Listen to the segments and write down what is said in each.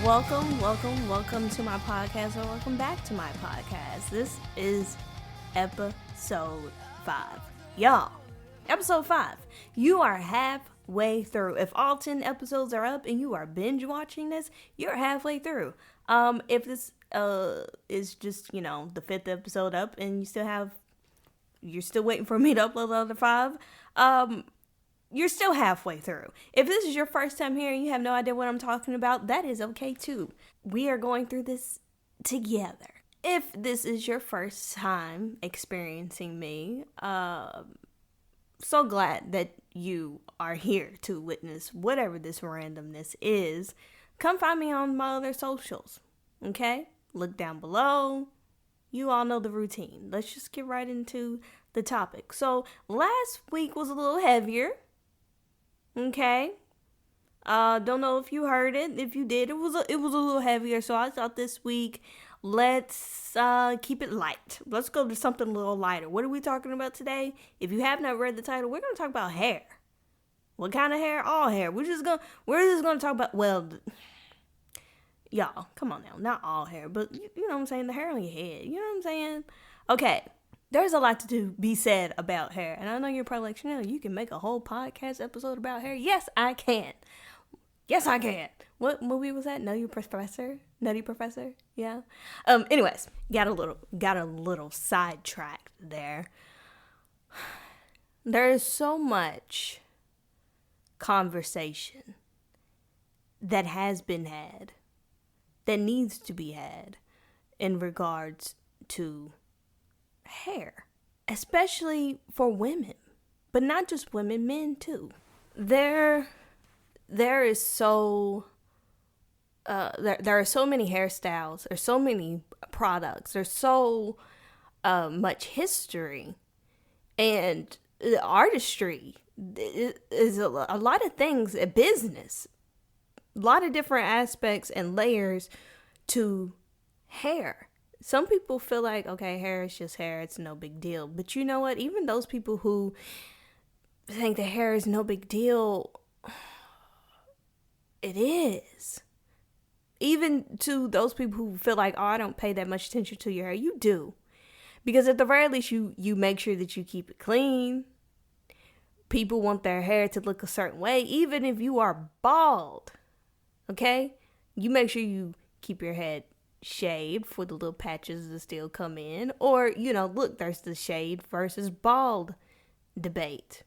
Welcome to my podcast, or welcome back to my podcast. This is episode 5. Y'all, episode 5. You are halfway through. If all 10 episodes are up and you are binge watching this, you're halfway through. If this is just, the 5th episode up and you're still waiting for me to upload the other 5, you're still halfway through. If this is your first time here and you have no idea what I'm talking about, that is okay too. We are going through this together. If this is your first time experiencing me, so glad that you are here to witness whatever this randomness is. Come find me on my other socials, okay? Look down below. You all know the routine. Let's just get right into the topic. So last week was a little heavier. Okay. Don't know if you heard it. If you did, it was a little heavier. So I thought this week, let's keep it light. Let's go to something a little lighter. What are we talking about today? If you have not read the title, we're going to talk about hair. What kind of hair? All hair. We're just going to talk about, y'all, come on now. Not all hair, but you know what I'm saying? The hair on your head. You know what I'm saying? Okay. There's a lot to be said about hair. And I know you're probably like, Chanel, you can make a whole podcast episode about hair. Yes, I can. Yes, I can. What movie was that? Nutty Professor? Yeah. Anyways, got a little sidetracked there. There is so much conversation that has been had, that needs to be had in regards to hair, especially for women, but not just women, men too. There is so there are so many hairstyles, there's so many products, there's so much history, and the artistry is a lot of things, a business, a lot of different aspects and layers to hair. Some people feel like, okay, hair is just hair, it's no big deal. But you know what? Even those people who think that hair is no big deal, it is. Even to those people who feel like, oh, I don't pay that much attention to your hair, you do. Because at the very least, you make sure that you keep it clean. People want their hair to look a certain way, even if you are bald. Okay? You make sure you keep your head shaved for the little patches that still come in, or look, there's the shade versus bald debate.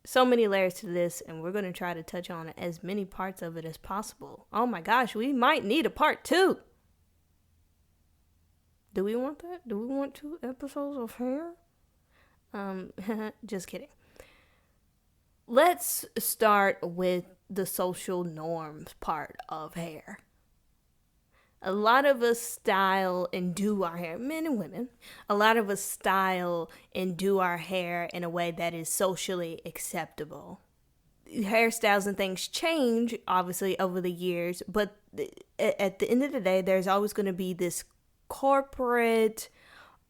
So many layers to this, and we're going to try to touch on as many parts of it as possible. Oh my gosh, we might need a part 2. Do we want that? Do we want 2 episodes of hair? Just kidding. Let's start with the social norms part of hair. A lot of us style and do our hair, men and women. A lot of us style and do our hair in a way that is socially acceptable. Hairstyles and things change, obviously, over the years. But at the end of the day, there's always going to be this corporate,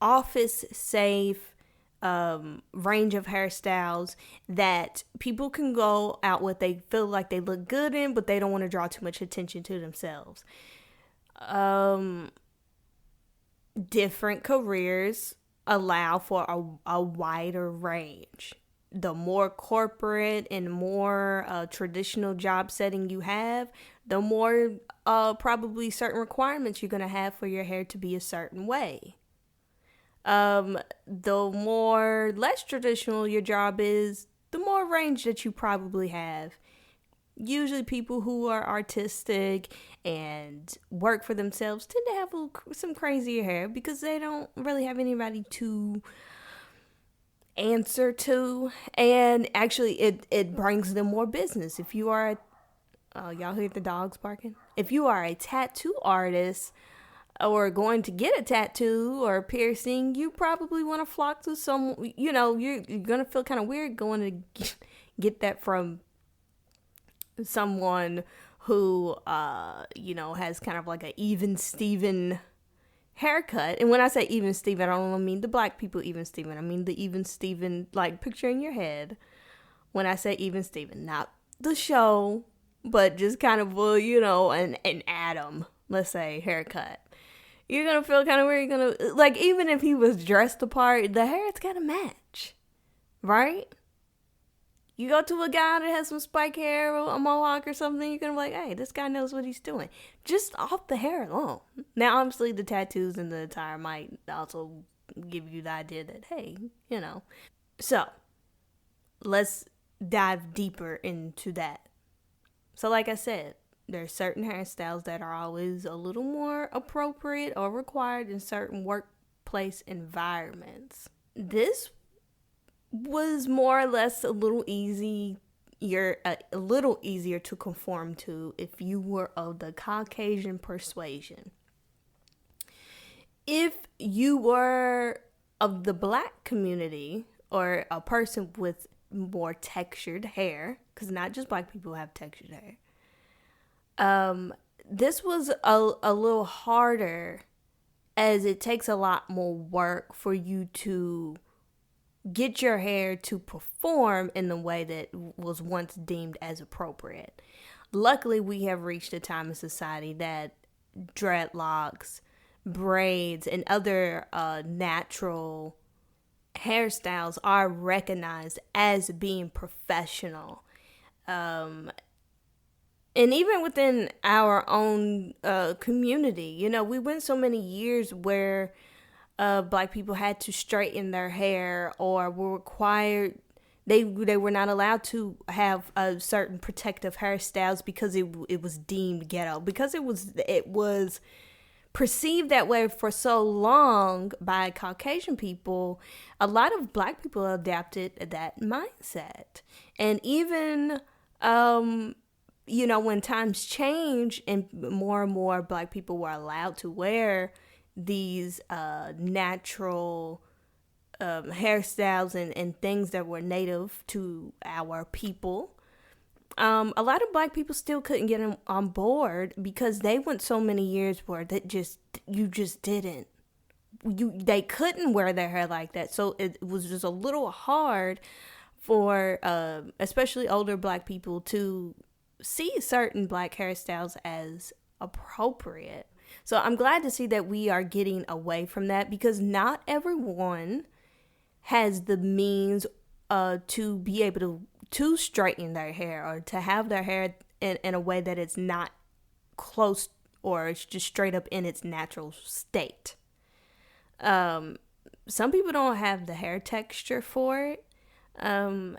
office-safe range of hairstyles that people can go out with. They feel like they look good in, but they don't want to draw too much attention to themselves. Different careers allow for a wider range. The more corporate and more traditional job setting you have, the more probably certain requirements you're going to have for your hair to be a certain way. The more less traditional your job is, the more range that you probably have. Usually people who are artistic and work for themselves tend to have some crazier hair because they don't really have anybody to answer to. And actually it brings them more business. If you are, y'all hear the dogs barking? If you are a tattoo artist or going to get a tattoo or a piercing, you probably want to flock to some, you're going to feel kind of weird going to get that from someone who, has kind of like a even Steven haircut. And when I say even Steven, I don't mean the black people even Steven. I mean the even Steven, like picture in your head. When I say even Steven, not the show, but just kind of, well, an Adam, let's say, haircut. You're going to feel kind of weird. You're going to, like, even if he was dressed apart, the hair's got to match, right? You go to a guy that has some spike hair or a mohawk or something, you're going to be like, hey, this guy knows what he's doing. Just off the hair alone. Now, obviously, the tattoos and the attire might also give you the idea that, hey, So, let's dive deeper into that. So, like I said, there's certain hairstyles that are always a little more appropriate or required in certain workplace environments. This was more or less a little easier to conform to if you were of the Caucasian persuasion. If you were of the Black community or a person with more textured hair, because not just Black people have textured hair, this was a little harder, as it takes a lot more work for you to get your hair to perform in the way that was once deemed as appropriate. Luckily, we have reached a time in society that dreadlocks, braids, and other natural hairstyles are recognized as being professional. And even within our own community, we went so many years where Black people had to straighten their hair or were required, they were not allowed to have certain protective hairstyles because it was deemed ghetto, because it was perceived that way for so long by Caucasian people. A lot of Black people adapted that mindset. And even when times change and more Black people were allowed to wear these natural hairstyles and things that were native to our people, a lot of Black people still couldn't get on board because they went so many years where they couldn't wear their hair like that. So it was just a little hard for especially older Black people to see certain Black hairstyles as appropriate. So I'm glad to see that we are getting away from that, because not everyone has the means to be able to straighten their hair or to have their hair in a way that it's not close or it's just straight up in its natural state. Some people don't have the hair texture for it. Some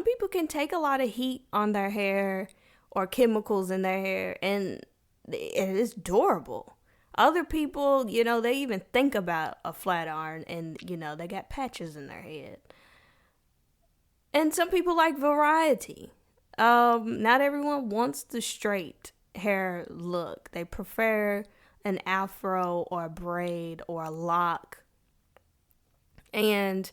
people can take a lot of heat on their hair or chemicals in their hair, and it is durable. Other people, they even think about a flat iron and, they got patches in their head. And some people like variety. Not everyone wants the straight hair look. They prefer an afro or a braid or a lock. And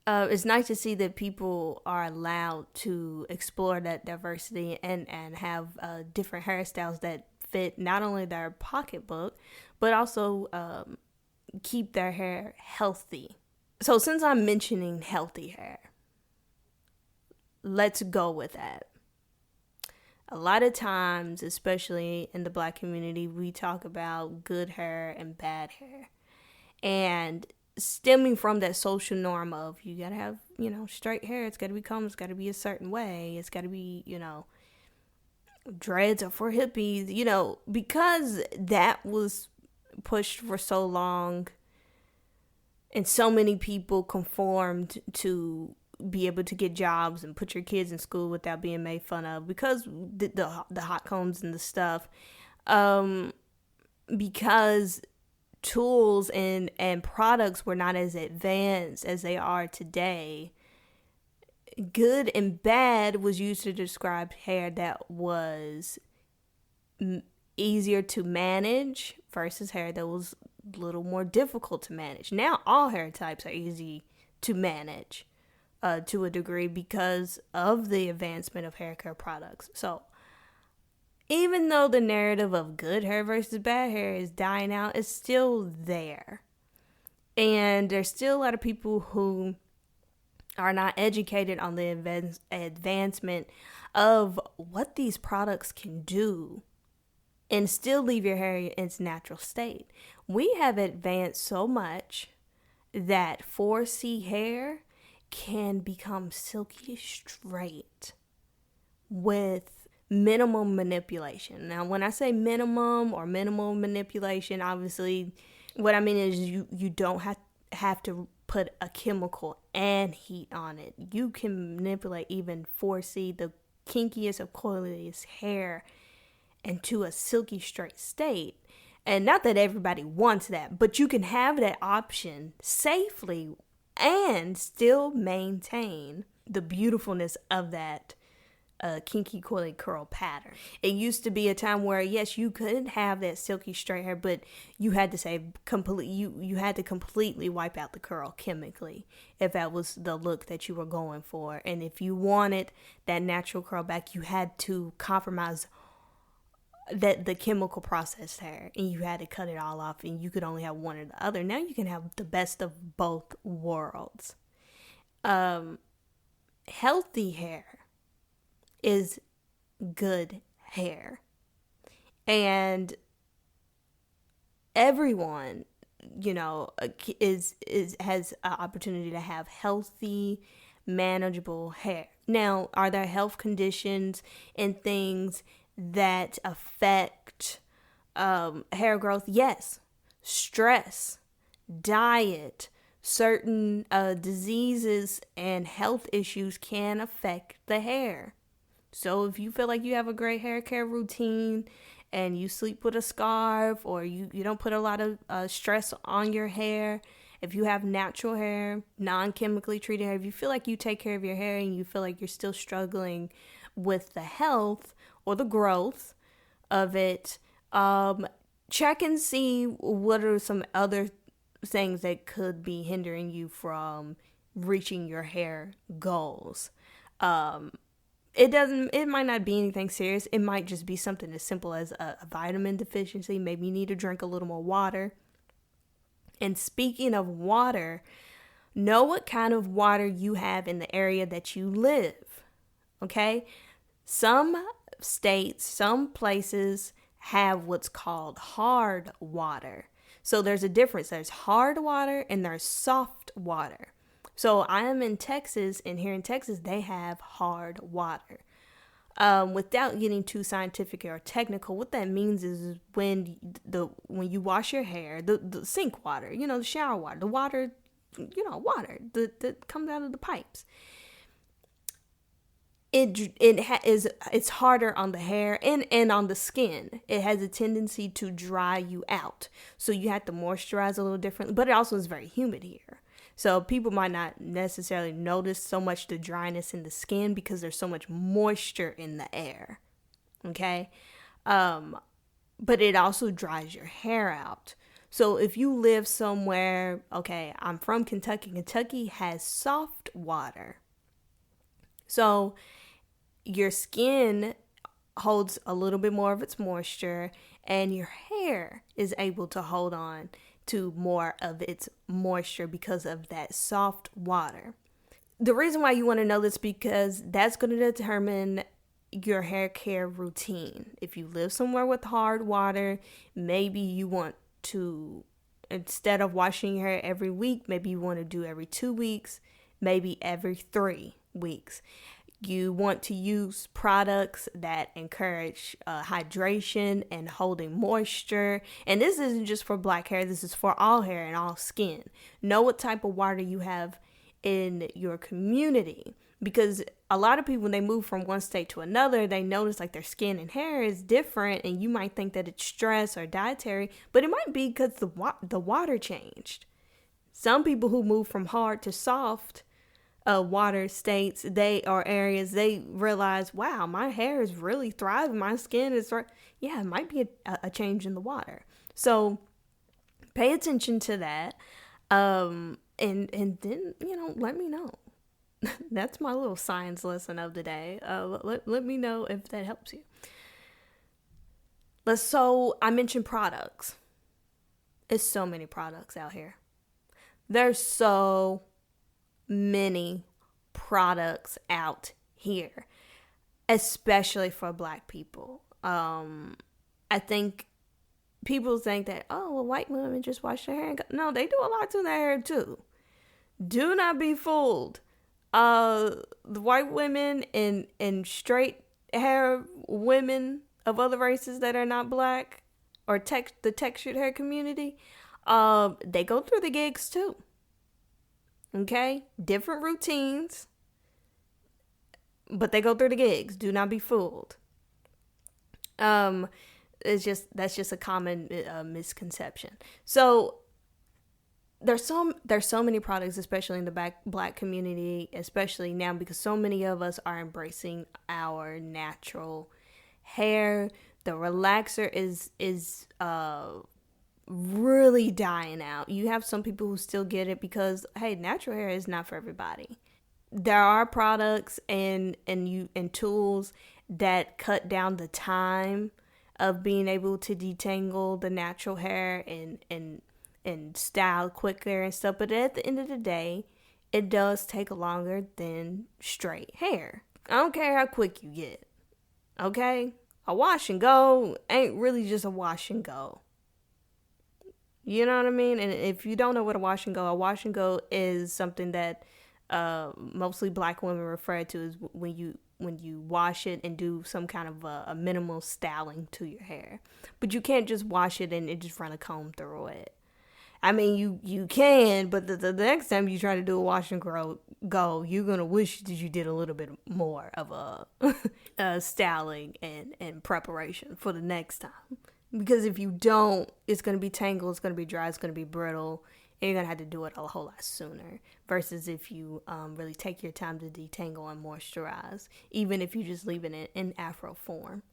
it's nice to see that people are allowed to explore that diversity and have different hairstyles that fit not only their pocketbook, but also keep their hair healthy. So since I'm mentioning healthy hair, let's go with that. A lot of times, especially in the Black community, we talk about good hair and bad hair. And stemming from that social norm of you gotta have, straight hair, it's gotta be combed, it's gotta be a certain way, it's gotta be, dreads are for hippies, because that was pushed for so long and so many people conformed to be able to get jobs and put your kids in school without being made fun of, because the hot combs and the stuff, because tools and products were not as advanced as they are today. Good and bad was used to describe hair that was easier to manage versus hair that was a little more difficult to manage. Now all hair types are easy to manage to a degree because of the advancement of hair care products. So even though the narrative of good hair versus bad hair is dying out, it's still there. And there's still a lot of people who are not educated on the advancement of what these products can do and still leave your hair in its natural state. We have advanced so much that 4C hair can become silky straight with minimum manipulation. Now, when I say minimum or minimal manipulation, obviously what I mean is you don't have to put a chemical and heat on it. You can manipulate even 4C, the kinkiest of coiliest hair, into a silky straight state. And not that everybody wants that, but you can have that option safely and still maintain the beautifulness of that kinky coily curl pattern. It used to be a time where, yes, you could have that silky straight hair, but you had to say you had to completely wipe out the curl chemically if that was the look that you were going for. And if you wanted that natural curl back, you had to compromise that the chemical processed hair, and you had to cut it all off, and you could only have one or the other. Now you can have the best of both worlds. Healthy hair is good hair, and everyone, has an opportunity to have healthy, manageable hair. Now, are there health conditions and things that affect hair growth? Yes. Stress, diet, certain diseases and health issues can affect the hair. So if you feel like you have a great hair care routine and you sleep with a scarf, or you don't put a lot of stress on your hair, if you have natural hair, non-chemically treated hair, if you feel like you take care of your hair and you feel like you're still struggling with the health or the growth of it, check and see what are some other things that could be hindering you from reaching your hair goals. It might not be anything serious. It might just be something as simple as a vitamin deficiency. Maybe you need to drink a little more water. And speaking of water, know what kind of water you have in the area that you live. Okay? Some states, some places have what's called hard water. So there's a difference. There's hard water and there's soft water. So I am in Texas, and here in Texas, they have hard water. Without getting too scientific or technical, what that means is when you wash your hair, the sink water, the shower water, the water, water that comes out of the pipes. It's harder on the hair and on the skin. It has a tendency to dry you out. So you have to moisturize a little differently, but it also is very humid here. So people might not necessarily notice so much the dryness in the skin because there's so much moisture in the air. Okay? But it also dries your hair out. So if you live somewhere, okay, I'm from Kentucky. Kentucky has soft water. So your skin holds a little bit more of its moisture, and your hair is able to hold on to more of its moisture because of that soft water. The reason why you want to know this, because that's going to determine your hair care routine. If you live somewhere with hard water, maybe you want to, instead of washing your hair every week, maybe you want to do every 2 weeks, maybe every 3 weeks. You want to use products that encourage hydration and holding moisture. And this isn't just for black hair. This is for all hair and all skin. Know what type of water you have in your community. Because a lot of people, when they move from one state to another, they notice like their skin and hair is different. And you might think that it's stress or dietary. But it might be because the water changed. Some people who move from hard to soft water states, areas, they realize, wow, my hair is really thriving, my skin is yeah, it might be a change in the water. So pay attention to that, and then let me know. That's my little science lesson of the day. Let me know if that helps you. So I mentioned products. There's so many products out here. There's so many products out here, especially for Black people. I think people think that, oh, well, white women just wash their hair. No, they do a lot to their hair too. Do not be fooled. The white women and straight hair women of other races that are not Black, or the textured hair community, they go through the gigs too. Okay? Different routines, but they go through the gigs. Do not be fooled. That's just a common misconception. So there's so many products, especially in the Black community, especially now, because so many of us are embracing our natural hair. The relaxer is really dying out. You have some people who still get it because, hey, natural hair is not for everybody. There are products and tools that cut down the time of being able to detangle the natural hair and style quicker and stuff. But at the end of the day, it does take longer than straight hair. I don't care how quick you get. Okay? A wash and go ain't really just a wash and go. You know what I mean? And if you don't know what a wash and go is something that mostly Black women refer to as when you wash it and do some kind of a minimal styling to your hair. But you can't just wash it and just run a comb through it. I mean, you can, but the next time you try to do a wash and go, you're going to wish that you did a little bit more of a styling and preparation for the next time. Because if you don't, it's going to be tangled, it's going to be dry, it's going to be brittle, and you're going to have to do it a whole lot sooner. Versus if you really take your time to detangle and moisturize, even if you just leave it in afro form.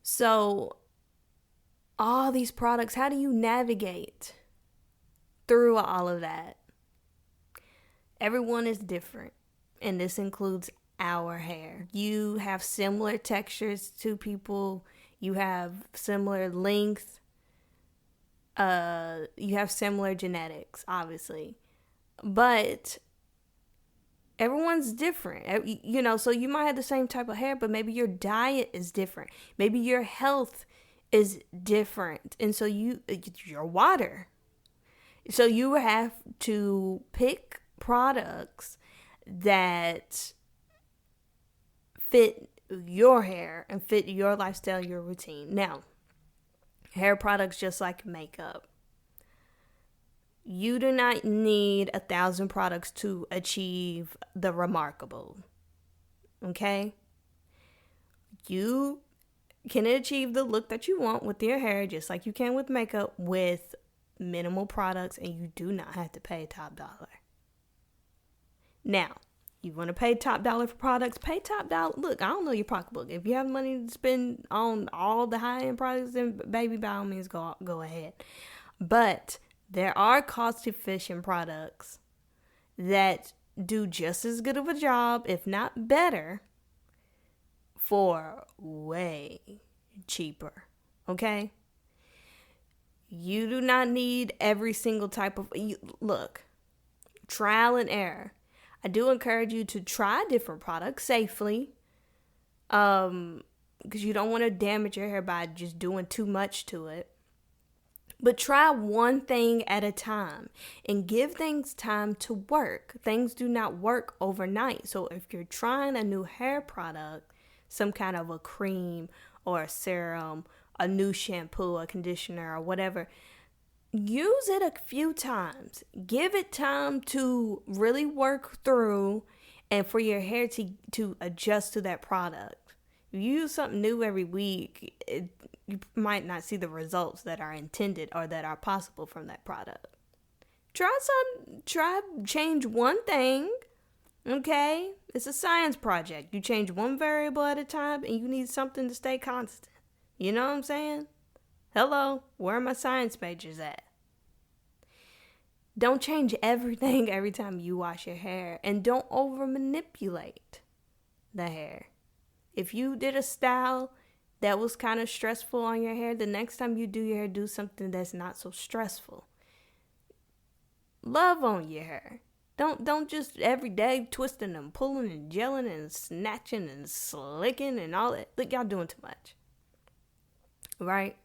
So all these products, how do you navigate through all of that? Everyone is different, and this includes our hair. You have similar textures to people. You have similar length. You have similar genetics, obviously. But everyone's different. You know, so you might have the same type of hair, but maybe your diet is different. Maybe your health is different. And so your water. So you have to pick products that fit your hair and fit your lifestyle, your routine. Now, hair products, just like makeup, you do not need 1,000 products to achieve the remarkable. Okay? You can achieve the look that you want with your hair, just like you can with makeup, with minimal products, and you do not have to pay top dollar. Now, you want to pay top dollar for products, pay top dollar. Look, I don't know your pocketbook. If you have money to spend on all the high-end products, then baby, by all means, go ahead. But there are cost-efficient products that do just as good of a job, if not better, for way cheaper. Okay? You do not need every single type of... Look, trial and error. I do encourage you to try different products safely, because you don't want to damage your hair by just doing too much to it. But try one thing at a time and give things time to work. Things do not work overnight. So if you're trying a new hair product, some kind of a cream or a serum, a new shampoo, a conditioner, or whatever, use it a few times. Give it time to really work through and for your hair to adjust to that product. If you use something new every week, you might not see the results that are intended or that are possible from that product. Change one thing, okay? It's a science project. You change one variable at a time and you need something to stay constant. You know what I'm saying? Hello, where are my science majors at? Don't change everything every time you wash your hair, and don't over manipulate the hair. If you did a style that was kind of stressful on your hair, the next time you do your hair, do something that's not so stressful. Love on your hair. Don't just every day twisting and pulling and gelling and snatching and slicking and all that. Look, y'all doing too much. Right?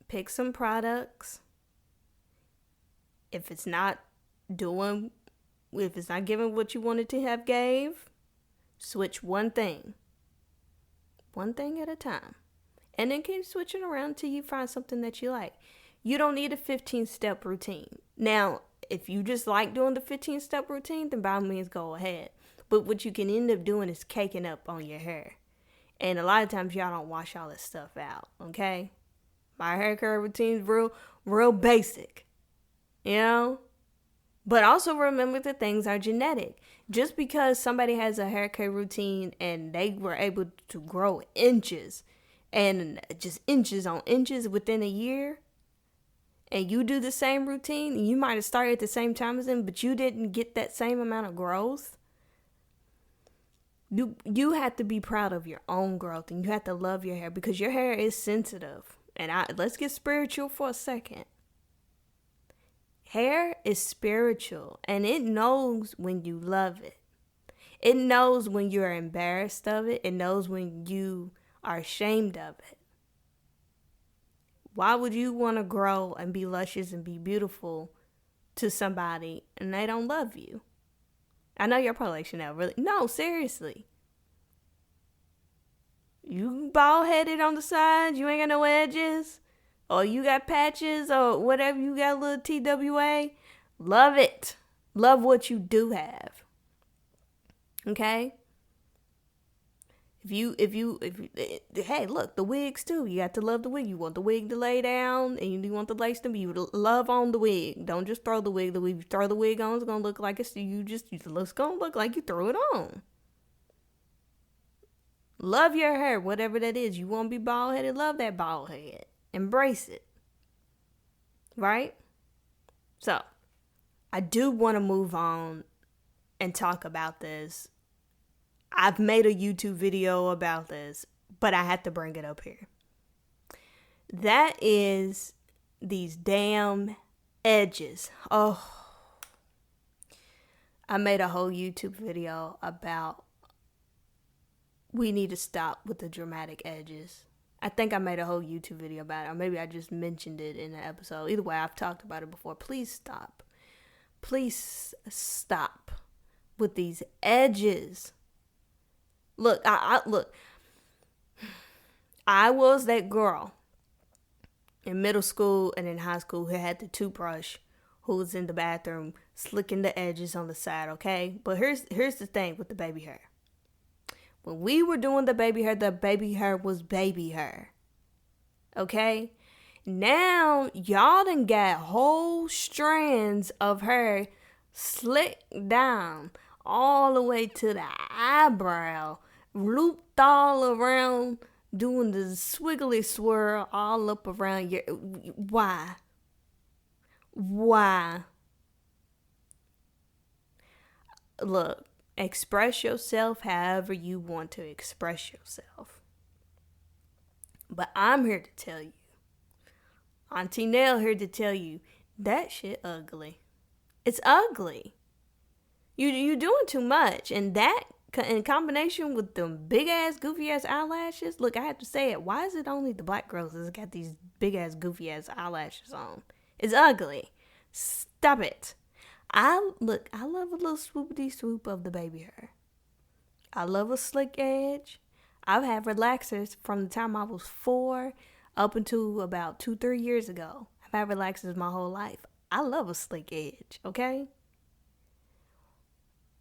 Pick some products. If it's not giving what you wanted to have gave, switch one thing. One thing at a time. And then keep switching around until you find something that you like. You don't need a 15-step routine. Now, if you just like doing the 15-step routine, then by all means go ahead. But what you can end up doing is caking up on your hair. And a lot of times y'all don't wash all this stuff out, okay? My hair care routine's real basic, you know? But also remember that things are genetic. Just because somebody has a hair care routine and they were able to grow inches and just inches on inches within a year, and you do the same routine, you might have started at the same time as them, but you didn't get that same amount of growth. You have to be proud of your own growth, and you have to love your hair, because your hair is sensitive. And let's get spiritual for a second. Hair is spiritual, and it knows when you love it. It knows when you're embarrassed of it. It knows when you are ashamed of it. Why would you want to grow and be luscious and be beautiful to somebody and they don't love you? I know you're probably like, Chanel, really? No, seriously. You bald-headed on the sides, you ain't got no edges, or you got patches, or whatever, you got a little TWA. Love it. Love what you do have. Okay? Hey, look, the wigs too. You got to love the wig. You want the wig to lay down, and you want the lace to be. You love on the wig. Don't just throw the wig. The wig you throw the wig on, it's gonna look like it's gonna look like you threw it on. Love your hair, whatever that is. You want to be bald headed? Love that bald head. Embrace it. Right? So, I do want to move on and talk about this. I've made a YouTube video about this, but I had to bring it up here. That is these damn edges. Oh, I made a whole YouTube video about we need to stop with the dramatic edges. I think I made a whole YouTube video about it, or maybe I just mentioned it in an episode. Either way, I've talked about it before. Please stop. Please stop with these edges. Look, I was that girl in middle school and in high school who had the toothbrush, who was in the bathroom slicking the edges on the side, okay? But here's the thing with the baby hair. When we were doing the baby hair was baby hair, okay? Now, y'all done got whole strands of hair slicked down all the way to the eyebrow, looped all around, doing the swiggly swirl all up around your... Why? Look, express yourself however you want to express yourself. But I'm here to tell you, Auntie Nell here to tell you, that shit ugly. It's ugly. You doing too much, and that in combination with them big ass goofy ass eyelashes. Look, I have to say it. Why is it only the black girls that's got these big ass goofy ass eyelashes on? It's ugly. Stop it. I love a little swoopity swoop of the baby hair. I love a slick edge. I've had relaxers from the time I was 4 up until about 2-3 years ago. I've had relaxers my whole life. I love a slick edge, okay?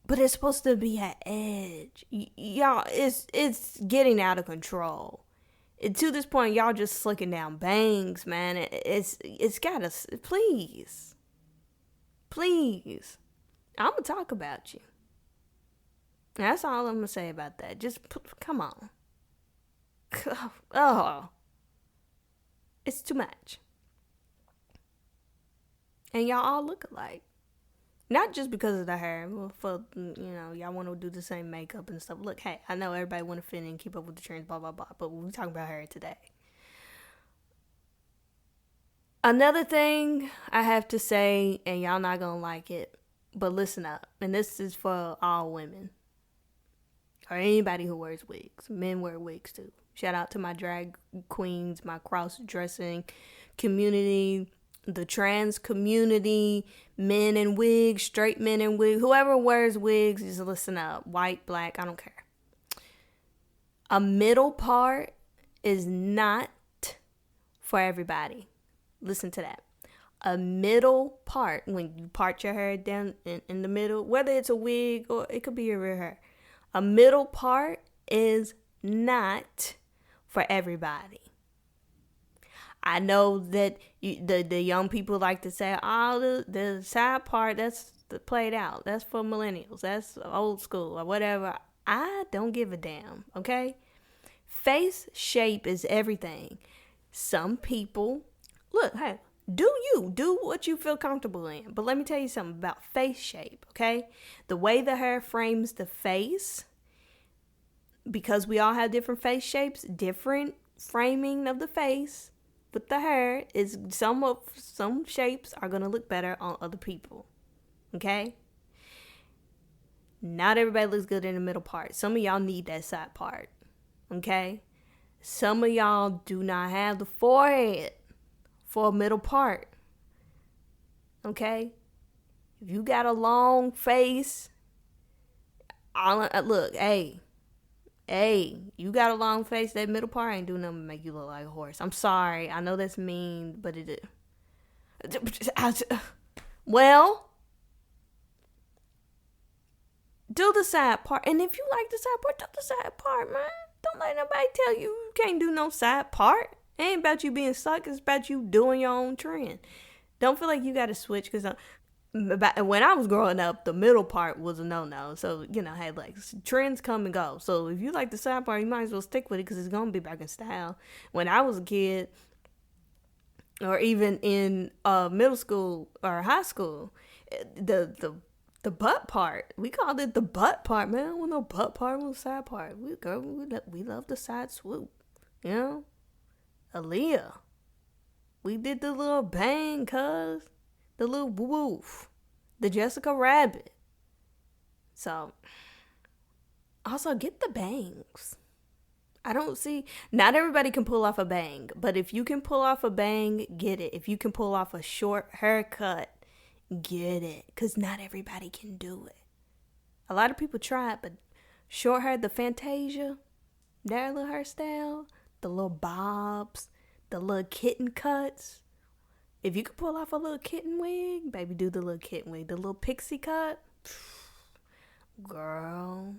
But it's supposed to be an edge. Y'all, it's getting out of control. To this point, y'all just slicking down bangs, man. It's gotta, please. Please. I'm gonna talk about you. That's all I'm gonna say about that. Just, come on. Oh. It's too much. And y'all all look alike. Not just because of the hair, for, y'all want to do the same makeup and stuff. Look, hey, I know everybody want to fit in and keep up with the trends, blah, blah, blah, but we're talking about hair today. Another thing I have to say, and y'all not gonna like it, but listen up. And this is for all women. Or anybody who wears wigs. Men wear wigs too. Shout out to my drag queens, my cross-dressing community, the trans community, men in wigs, straight men in wigs. Whoever wears wigs, just listen up. White, black, I don't care. A middle part is not for everybody. Listen to that. A middle part, when you part your hair down in the middle, whether it's a wig or it could be your real hair, a middle part is not for everybody. I know that the young people like to say, oh, the side part, that's played out. That's for millennials. That's old school or whatever. I don't give a damn, okay? Face shape is everything. Some people, look, hey, do what you feel comfortable in. But let me tell you something about face shape, okay? The way the hair frames the face, because we all have different face shapes, different framing of the face with the hair, is some shapes are going to look better on other people, okay? Not everybody looks good in the middle part. Some of y'all need that side part, okay? Some of y'all do not have the forehead for a middle part, okay? If you got a long face, look, hey, you got a long face, that middle part ain't doing nothing to make you look like a horse. I'm sorry, I know that's mean, but it is. Well, do the side part, and if you like the side part, do the side part, man. Don't let nobody tell you you can't do no side part. It ain't about you being stuck. It's about you doing your own trend. Don't feel like you got to switch, because when I was growing up, the middle part was a no-no. So, hey, like, trends come and go. So if you like the side part, you might as well stick with it, because it's going to be back in style. When I was a kid, or even in middle school or high school, the butt part, we called it the butt part, man. I don't want no butt part, no side part. We love the side swoop, Aaliyah, we did the little bang, cuz, the little woof, the Jessica Rabbit. So, also get the bangs. I don't see, not everybody can pull off a bang, but if you can pull off a bang, get it. If you can pull off a short haircut, get it, because not everybody can do it. A lot of people try it, but short hair, the Fantasia, their little hairstyle, the little bobs, the little kitten cuts. If you could pull off a little kitten wig, baby, do the little kitten wig. The little pixie cut, girl,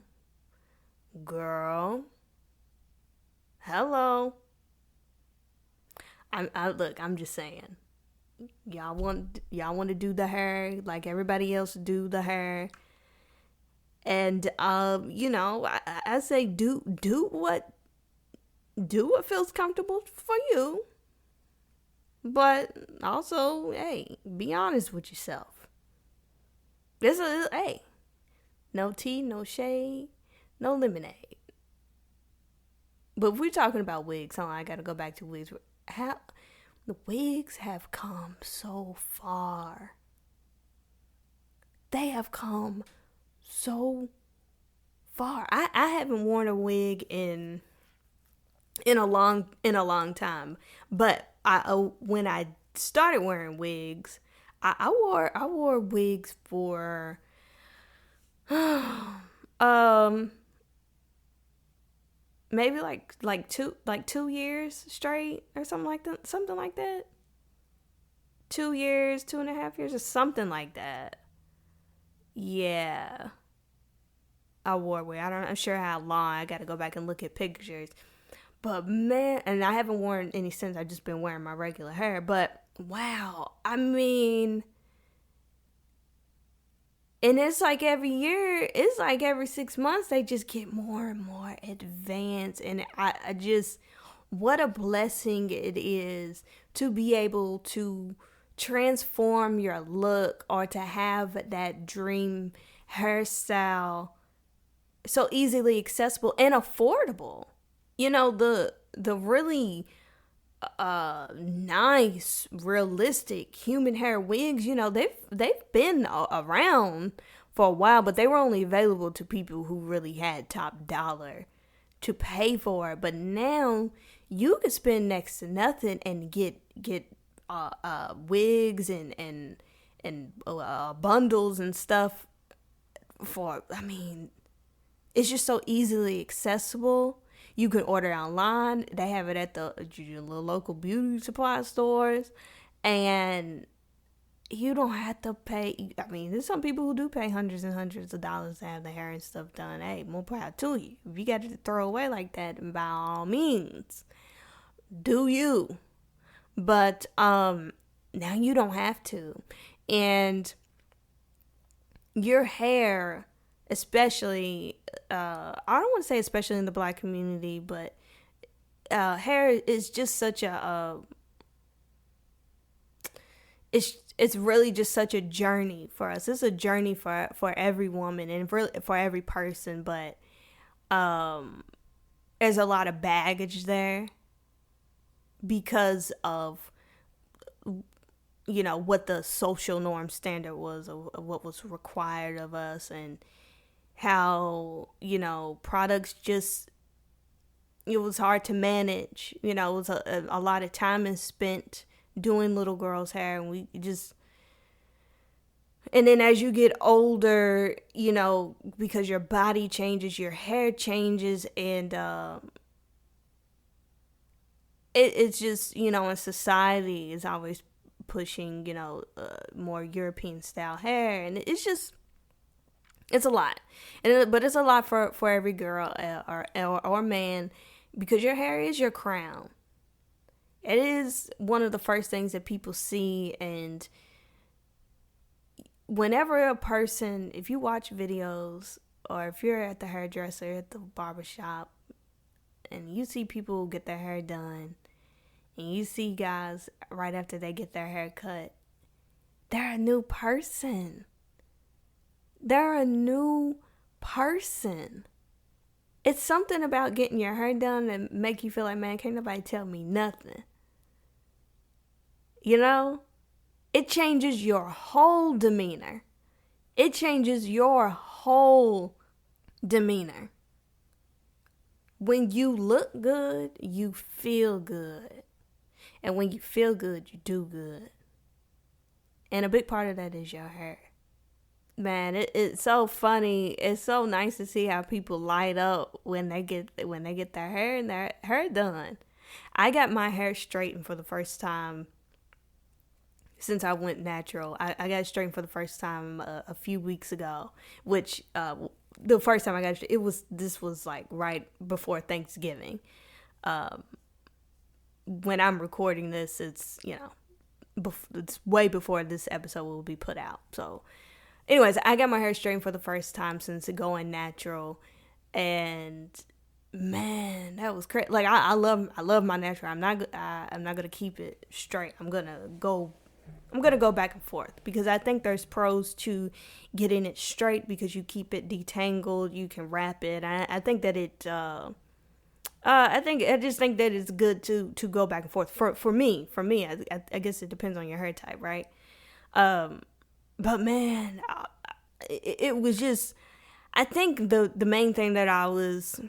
hello. I'm just saying. Y'all want to do the hair like everybody else do the hair, and I say do what feels comfortable for you, but also, hey, be honest with yourself. No tea, no shade, no lemonade. But if we're talking about wigs, I gotta go back to wigs. The wigs have come so far. They have come so far. I haven't worn a wig in a long time. But when I started wearing wigs, I wore wigs for maybe like 2 years straight or something like that. 2 years, 2.5 years, or something like that. Yeah, I wore a wig. I'm not sure how long. I got to go back and look at pictures. But man, and I haven't worn any since. I've just been wearing my regular hair. But wow, I mean, and it's like every year, it's like every 6 months, they just get more and more advanced. And I just, what a blessing it is to be able to transform your look, or to have that dream hairstyle so easily accessible and affordable. The really nice, realistic human hair wigs. You know, they've been around for a while, but they were only available to people who really had top dollar to pay for it. But now you can spend next to nothing and get wigs and bundles and stuff for, I mean, it's just so easily accessible. You can order online. They have it at the local beauty supply stores, and you don't have to pay. I mean, there's some people who do pay hundreds and hundreds of dollars to have their hair and stuff done. Hey, more power to you. If you got to throw away like that, then by all means, do you. But now you don't have to. And your hair, especially, I don't want to say especially in the Black community, but hair is just such a it's really just such a journey for us. It's a journey for every woman and for every person, but there's a lot of baggage there because of, you know, what the social norm standard was, of what was required of us, and how, you know, products just, it was hard to manage. You know, it was a lot of time is spent doing little girls' hair, and we just, and then as you get older, you know, because your body changes, your hair changes, and it's just, you know, in society is always pushing, you know, more European style hair, and it's a lot, but it's a lot for every girl or man, because your hair is your crown. It is one of the first things that people see, and whenever a person, if you watch videos or if you're at the hairdresser, at the barbershop, and you see people get their hair done, and you see guys right after they get their hair cut, they're a new person. They're a new person. It's something about getting your hair done that make you feel like, man, can't nobody tell me nothing. You know? It changes your whole demeanor. It changes your whole demeanor. When you look good, you feel good. And when you feel good, you do good. And a big part of that is your hair. Man, it's so funny. It's so nice to see how people light up when they get their hair and their hair done. I got my hair straightened for the first time since I went natural. I got it straightened for the first time a few weeks ago, which the first time I got it, this was like right before Thanksgiving. When I'm recording this, it's, you know, it's way before this episode will be put out. So anyways, I got my hair straightened for the first time since going natural, and man, that was crazy. Like I love my natural. I'm not gonna keep it straight. I'm gonna go back and forth, because I think there's pros to getting it straight, because you keep it detangled, you can wrap it. I think that it. I just think that it's good to go back and forth for me. I guess it depends on your hair type, right? But man, it was just, I think the main thing that I was,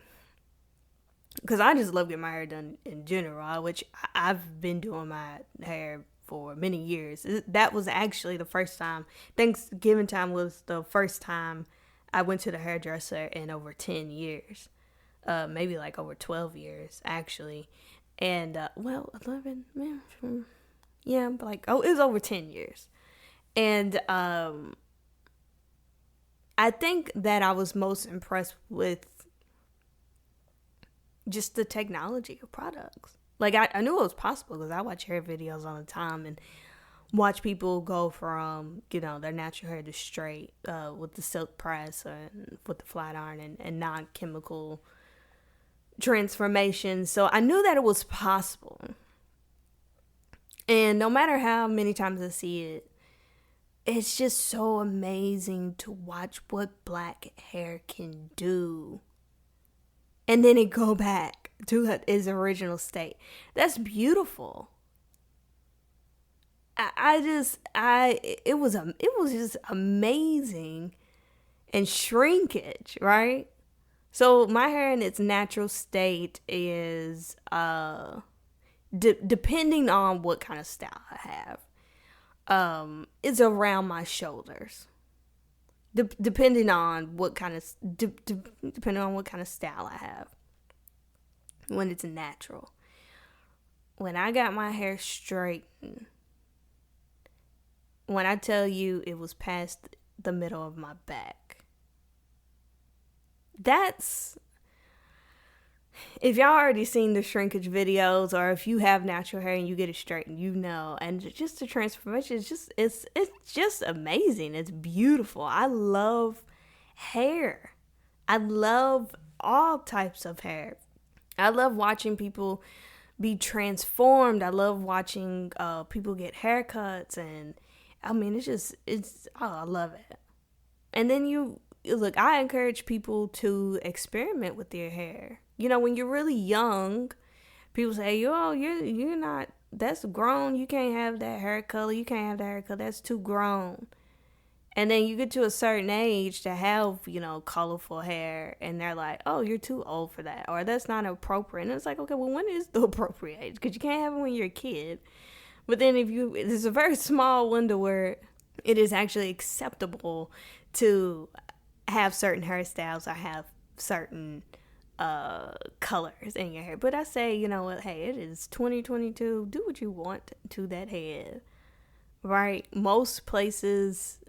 because I just love getting my hair done in general, which I've been doing my hair for many years. That was actually the first time. Thanksgiving time was the first time I went to the hairdresser in over 10 years. Maybe like over 12 years, actually. And, 11, yeah, but like, it was over 10 years. And I think that I was most impressed with just the technology of products. Like, I knew it was possible, because I watch hair videos all the time and watch people go from, you know, their natural hair to straight with the silk press and with the flat iron and non-chemical transformation. So I knew that it was possible. And no matter how many times I see it, it's just so amazing to watch what black hair can do. And then it go back. to its original state. That's beautiful. It was just amazing. And shrinkage, right? So my hair in its natural state is depending on what kind of style I have, is around my shoulders. Depending on what kind of depending on what kind of style I have. When it's natural. When I got my hair straightened, when I tell you it was past the middle of my back, that's, if y'all already seen the shrinkage videos, or if you have natural hair and you get it straightened, you know. And just the transformation is just, it's just amazing. It's beautiful. I love hair. I love all types of hair. I love watching people be transformed. I love watching people get haircuts, and I mean, I love it. And then look, I encourage people to experiment with their hair. You know, when you're really young, people say, you're not, that's grown. You can't have that hair color. You can't have that hair color. That's too grown. And then you get to a certain age to have, colorful hair, and they're like, oh, you're too old for that, or that's not appropriate. And it's like, okay, well, when is the appropriate age? Because you can't have it when you're a kid. But then there's a very small window where it is actually acceptable to have certain hairstyles or have certain colors in your hair. But I say, you know what, hey, it is 2022. Do what you want to that head, right? Most places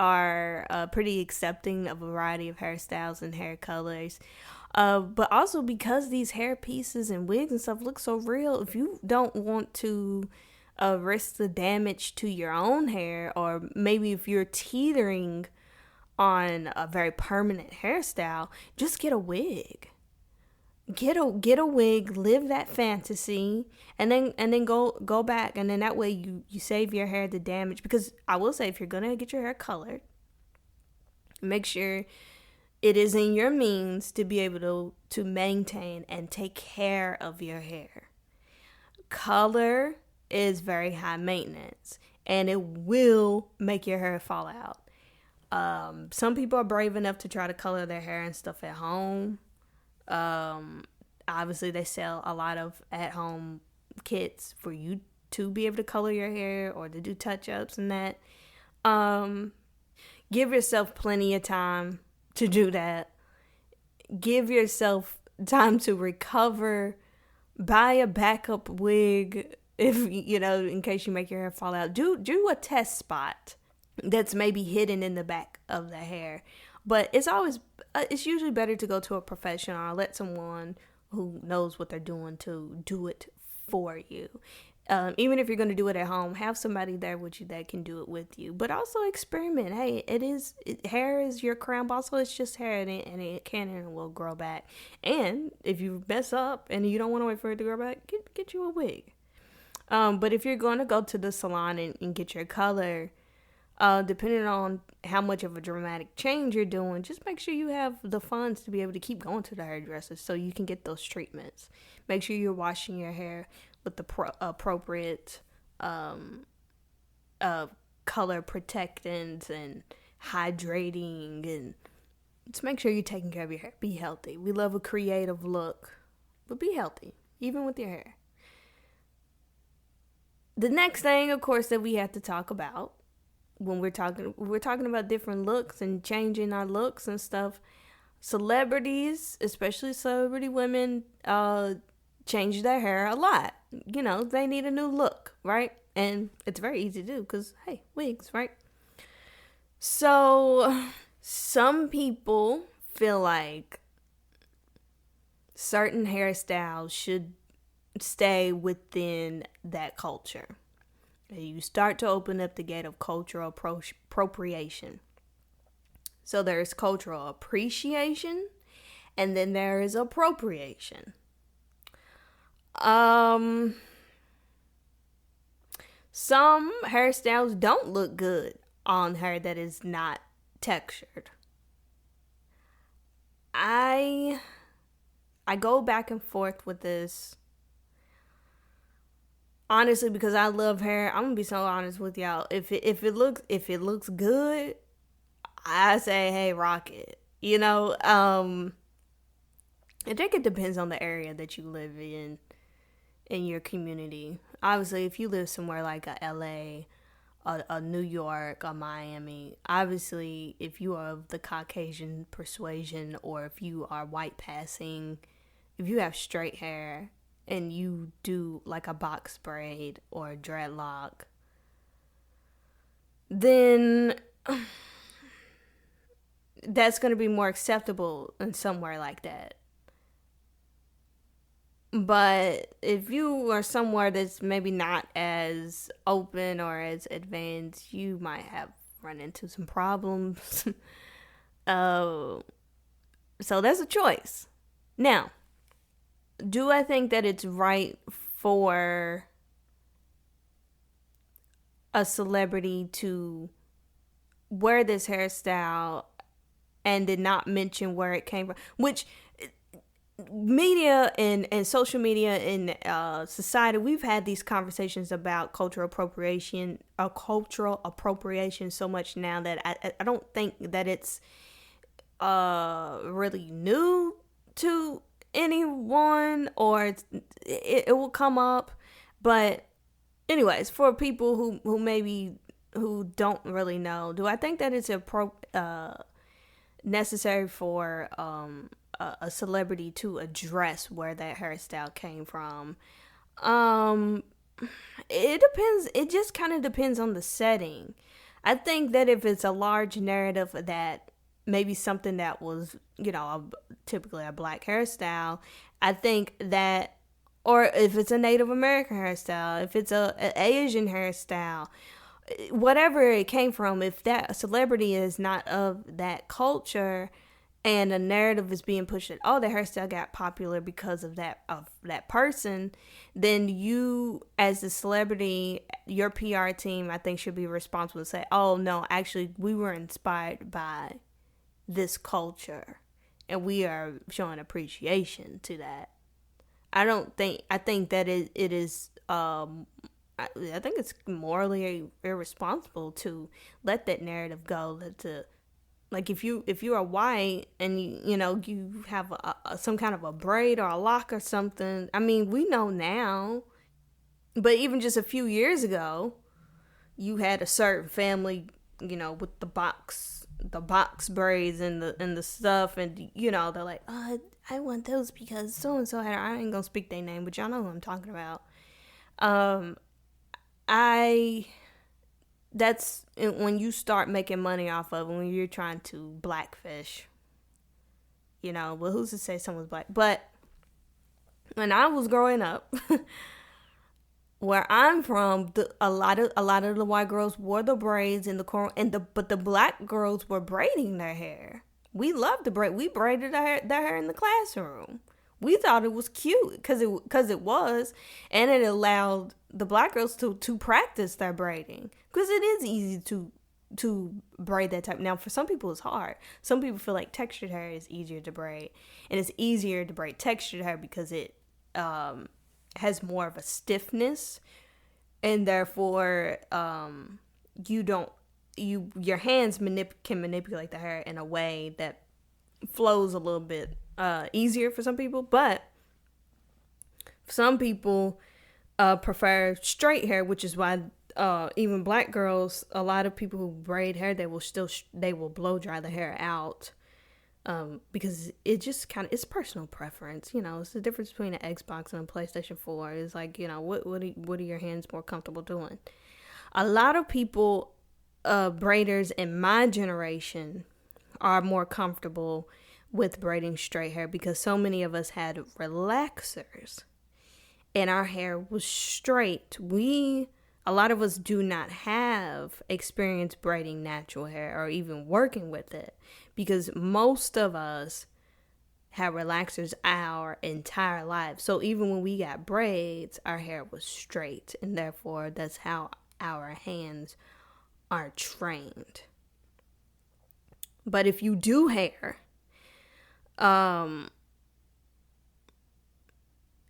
are pretty accepting of a variety of hairstyles and hair colors. But also because these hair pieces and wigs and stuff look so real, if you don't want to risk the damage to your own hair, or maybe if you're teetering on a very permanent hairstyle, just get a wig. Get a wig, live that fantasy, and then go back, and then that way you save your hair the damage. Because I will say, if you're gonna get your hair colored, make sure it is in your means to be able to maintain and take care of your hair. Color is very high maintenance, and it will make your hair fall out. Some people are brave enough to try to color their hair and stuff at home. Obviously they sell a lot of at-home kits for you to be able to color your hair or to do touch-ups and that. Give yourself plenty of time to do that. Give yourself time to recover. Buy a backup wig if, in case you make your hair fall out. Do a test spot that's maybe hidden in the back of the hair. But it's usually better to go to a professional or let someone who knows what they're doing to do it for you. Even if you're going to do it at home, have somebody there with you that can do it with you. But also experiment. Hey, hair is your crown. Also, it's just hair, and it can and will grow back. And if you mess up and you don't want to wait for it to grow back, get you a wig. But if you're going to go to the salon and get your color, depending on how much of a dramatic change you're doing, just make sure you have the funds to be able to keep going to the hairdresser so you can get those treatments. Make sure you're washing your hair with the appropriate color protectants and hydrating, and just make sure you're taking care of your hair. Be healthy. We love a creative look, but be healthy, even with your hair. The next thing, of course, that we have to talk about when we're talking about different looks and changing our looks and stuff, celebrities, especially celebrity women, change their hair a lot. They need a new look, right? And it's very easy to do because, hey, wigs, right? So some people feel like certain hairstyles should stay within that culture. You start to open up the gate of cultural appropriation. So there's cultural appreciation, and then there is appropriation. Some hairstyles don't look good on hair that is not textured. I I go back and forth with this. Honestly, because I love hair, I'm gonna be so honest with y'all. If it looks good, I say, hey, rock it. I think it depends on the area that you live in your community. Obviously, if you live somewhere like a LA, a New York, a Miami, obviously, if you are of the Caucasian persuasion, or if you are white passing, if you have straight hair and you do like a box braid or a dreadlock, then that's going to be more acceptable in somewhere like that. But if you are somewhere that's maybe not as open or as advanced, you might have run into some problems. uh, so that's a choice. Now, do I think that it's right for a celebrity to wear this hairstyle and did not mention where it came from? Which media and social media and society, we've had these conversations about cultural appropriation so much now that I don't think that it's really new to anyone, or it will come up. But anyways, for people who don't really know, do I think that it's necessary for a celebrity to address where that hairstyle came from? It depends. It just kind of depends on the setting. I think that if it's a large narrative that maybe something that was, typically a black hairstyle, I think that, or if it's a Native American hairstyle, if it's an Asian hairstyle, whatever it came from, if that celebrity is not of that culture and a narrative is being pushed that, oh, the hairstyle got popular because of that person, then you, as the celebrity, your PR team, I think, should be responsible to say, oh no, actually we were inspired by this culture and we are showing appreciation to that. I think that it is I think it's morally irresponsible to let that narrative go. Like if you are white and you have some kind of a braid or a lock or something. I mean, we know now, but even just a few years ago, you had a certain family, with the box braids and the stuff, and they're like, oh, I want those because so and so had. I ain't gonna speak their name, but y'all know who I'm talking about. That's when you start making money off of, when you're trying to blackfish, well, who's to say someone's black? But when I was growing up, where I'm from, a lot of the white girls wore the braids and the corn, but the black girls were braiding their hair. We loved the braid. We braided their hair in the classroom. We thought it was cute because it was, and it allowed the black girls to practice their braiding, because it is easy to braid that type. Now, for some people, it's hard. Some people feel like textured hair is easier to braid, and it's easier to braid textured hair because it has more of a stiffness, and therefore your hands can manipulate the hair in a way that flows a little bit easier for some people. But some people prefer straight hair, which is why even black girls, a lot of people who braid hair, they will blow dry the hair out, because it just it's personal preference. It's the difference between an Xbox and a PlayStation 4. It's like, what are your hands more comfortable doing? A lot of people, braiders in my generation, are more comfortable with braiding straight hair because so many of us had relaxers and our hair was straight. A lot of us do not have experience braiding natural hair or even working with it, because most of us had relaxers our entire life. So even when we got braids, our hair was straight, and therefore that's how our hands are trained. But if you do hair,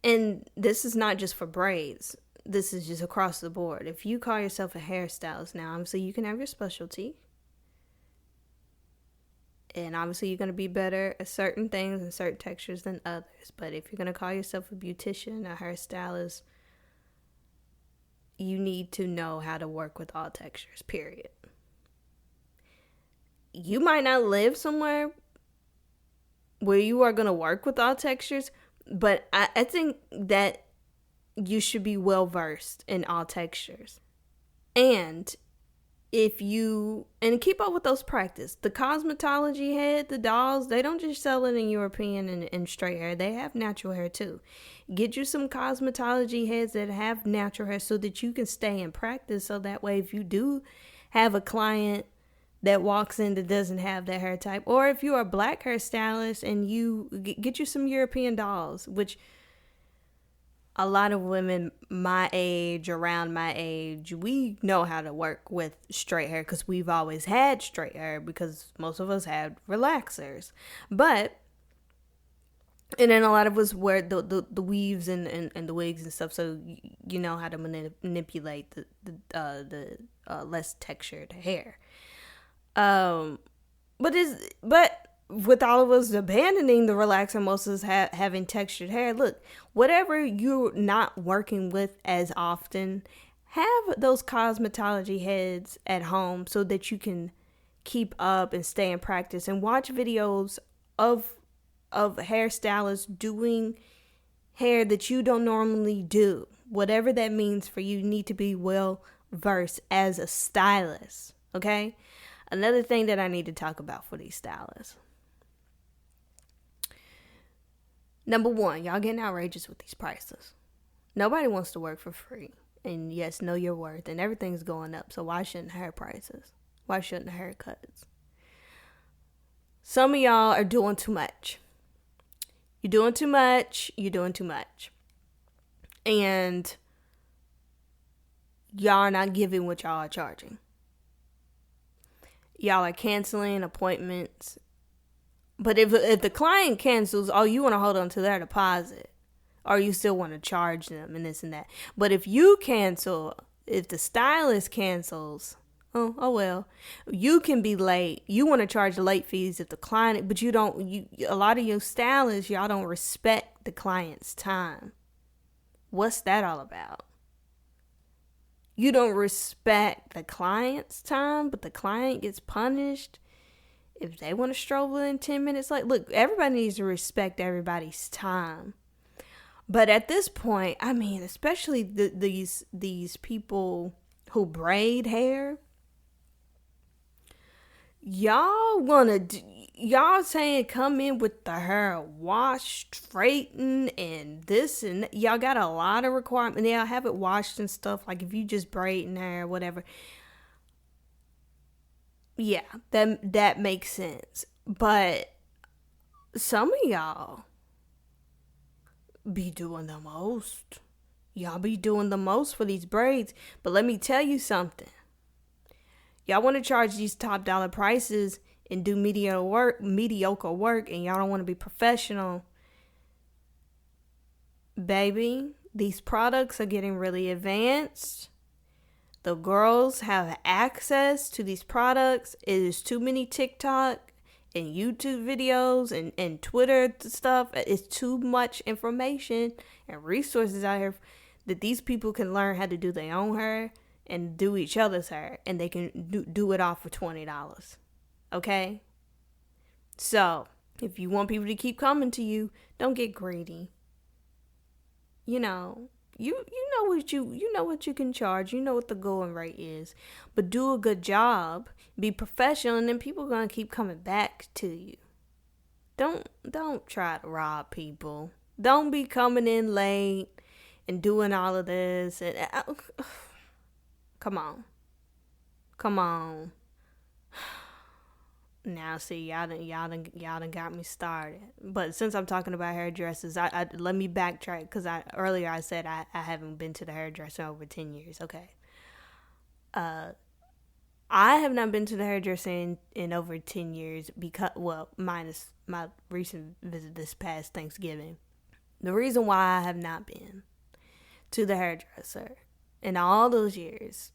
And this is not just for braids. This is just across the board. If you call yourself a hairstylist now, obviously you can have your specialty. And obviously you're going to be better at certain things and certain textures than others. But if you're going to call yourself a beautician, a hairstylist, you need to know how to work with all textures, period. You might not live somewhere where you are going to work with all textures, but I think that you should be well versed in all textures. And keep up with those practice. The cosmetology head, the dolls, they don't just sell it in European and straight hair. They have natural hair too. Get you some cosmetology heads that have natural hair so that you can stay in practice. So that way, if you do have a client that walks in that doesn't have that hair type, or if you're a black hairstylist and you get you some European dolls, which a lot of women around my age, we know how to work with straight hair because we've always had straight hair because most of us had relaxers. And then a lot of us wear the weaves and the wigs and stuff, so you know how to manipulate the less textured hair. But with all of us abandoning the relaxer, most of us having textured hair, look, whatever you're not working with as often, have those cosmetology heads at home so that you can keep up and stay in practice and watch videos of hairstylists doing hair that you don't normally do. Whatever that means for you, you need to be well versed as a stylist, okay? Another thing that I need to talk about for these stylists. Number one, y'all getting outrageous with these prices. Nobody wants to work for free. And yes, know your worth. And everything's going up. So why shouldn't hair prices? Why shouldn't haircuts? Some of y'all are doing too much. You're doing too much. You're doing too much. And y'all are not giving what y'all are charging. Y'all are canceling appointments. But if the client cancels, you want to hold on to their deposit. Or you still want to charge them and this and that. But if you cancel, if the stylist cancels, oh well. You can be late. You want to charge late fees if the client, but a lot of your stylists, y'all don't respect the client's time. What's that all about? You don't respect the client's time, but the client gets punished if they want to stroll in 10 minutes. Like, look, everybody needs to respect everybody's time. But at this point, I mean, especially these people who braid hair, y'all saying come in with the hair washed, straightened, and this and that. Y'all got a lot of requirements. Y'all have it washed and stuff. Like if you just braiding hair or whatever. Yeah, that makes sense. But some of y'all be doing the most. Y'all be doing the most for these braids. But let me tell you something. Y'all want to charge these top dollar prices and do mediocre work, and y'all don't want to be professional. Baby, these products are getting really advanced. The girls have access to these products. It is too many TikTok and YouTube videos and Twitter stuff. It's too much information and resources out here that these people can learn how to do their own hair and do each other's hair. And they can do it all for $20. Okay? So, if you want people to keep coming to you, don't get greedy. You know what you can charge. You know what the going rate is. But do a good job. Be professional, and then people are gonna keep coming back to you. Don't try to rob people. Don't be coming in late and doing all of this. And come on. Now, see, y'all done got me started. But since I'm talking about hairdressers, I let me backtrack because earlier I said I haven't been to the hairdresser in over 10 years. Okay. I have not been to the hairdresser in over 10 years because, well, minus my recent visit this past Thanksgiving. The reason why I have not been to the hairdresser in all those years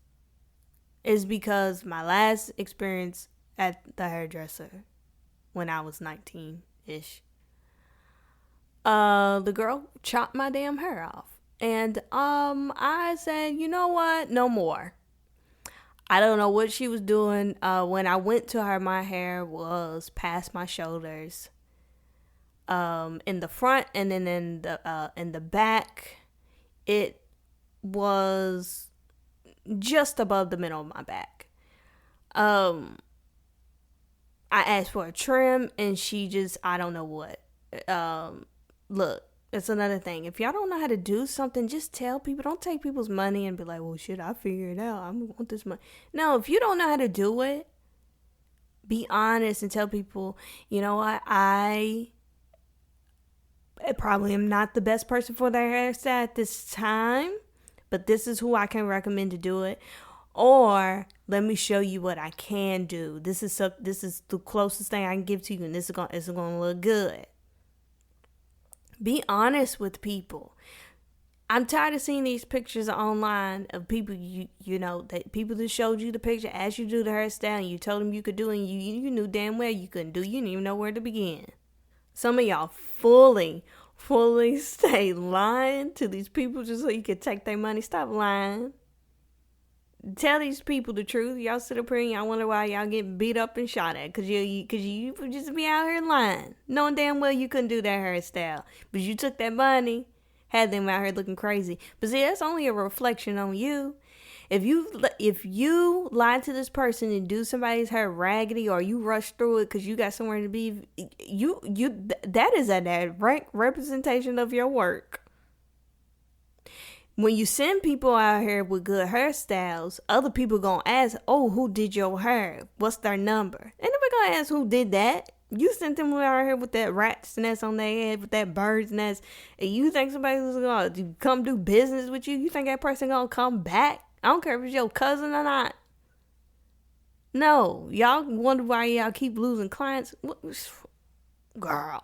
is because my last experience at the hairdresser when I was 19-ish, the girl chopped my damn hair off. And I said, you know what? No more. I don't know what she was doing. When I went to her, my hair was past my shoulders. In the front and then in the back, it was just above the middle of my back. I asked for a trim and she just, I don't know what. Look, it's another thing. If y'all don't know how to do something, just tell people. Don't take people's money and be like, well, shit, I figured it out. I want this money. No, if you don't know how to do it, be honest and tell people, you know what, I probably am not the best person for their hairstyle at this time, but this is who I can recommend to do it. Or let me show you what I can do. This is the closest thing I can give to you, and it's gonna look good. Be honest with people. I'm tired of seeing these pictures online of people you know that people that showed you the picture, asked you to do the hairstyle, and you told them you could do it, and you knew damn well you couldn't do it. You didn't even know where to begin. Some of y'all fully stay lying to these people just so you can take their money. Stop lying. Tell these people the truth. Y'all sit up here and y'all wonder why y'all get beat up and shot at. Cause you just be out here lying. Knowing damn well you couldn't do that hairstyle. But you took that money, had them out here looking crazy. But see, that's only a reflection on you. If you lie to this person and do somebody's hair raggedy, or you rush through it because you got somewhere to be, that is a direct representation of your work. When you send people out here with good hairstyles, other people gonna ask, oh, who did your hair? What's their number? Ain't nobody gonna ask who did that. You sent them out here with that rat's nest on their head, with that bird's nest, and you think somebody's gonna come do business with you? You think that person gonna come back? I don't care if it's your cousin or not. No, y'all wonder why y'all keep losing clients. Girl.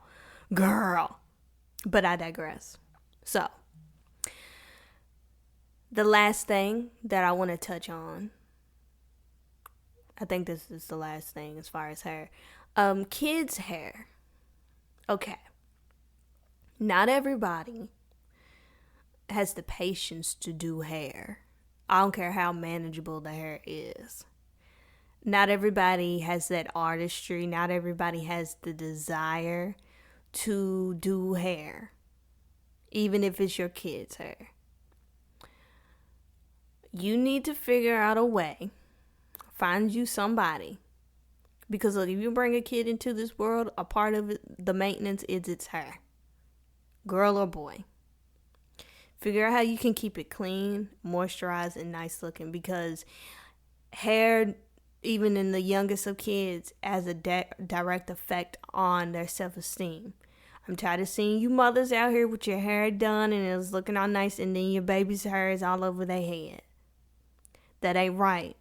But I digress. So, the last thing that I want to touch on, I think this is the last thing as far as hair. Kids' hair. Okay. Not everybody has the patience to do hair. I don't care how manageable the hair is. Not everybody has that artistry. Not everybody has the desire to do hair, even if it's your kid's hair. You need to figure out a way, find you somebody. Because look, if you bring a kid into this world, a part of it, the maintenance is its hair. Girl or boy. Figure out how you can keep it clean, moisturized, and nice looking. Because hair, even in the youngest of kids, has a direct effect on their self-esteem. I'm tired of seeing you mothers out here with your hair done and it's looking all nice, and then your baby's hair is all over their head. That ain't right.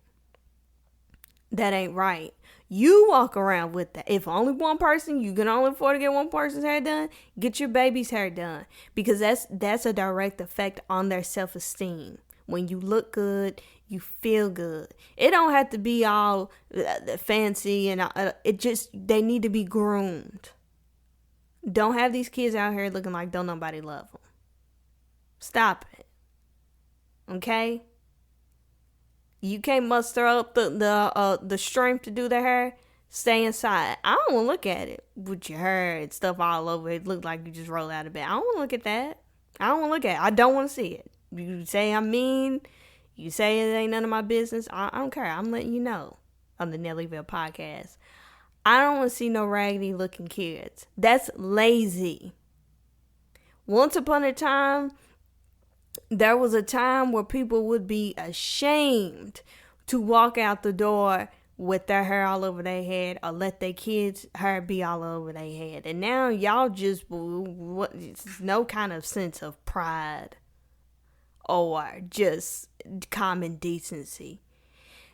That ain't right. You walk around with that. If only one person, you can only afford to get one person's hair done, get your baby's hair done. Because that's a direct effect on their self-esteem. When you look good, you feel good. It don't have to be all fancy, and they need to be groomed. Don't have these kids out here looking like don't nobody love them. Stop it. Okay? You can't muster up the strength to do the hair. Stay inside. I don't want to look at it with your hair and stuff all over it. Look like you just rolled out of bed. I don't want to look at that. I don't want to look at it. I don't want to see it. You say I'm mean. You say it ain't none of my business. I don't care. I'm letting you know on the Nellyville podcast. I don't want to see no raggedy looking kids. That's lazy. Once upon a time, there was a time where people would be ashamed to walk out the door with their hair all over their head, or let their kids' hair be all over their head. And now y'all just, no kind of sense of pride or just common decency.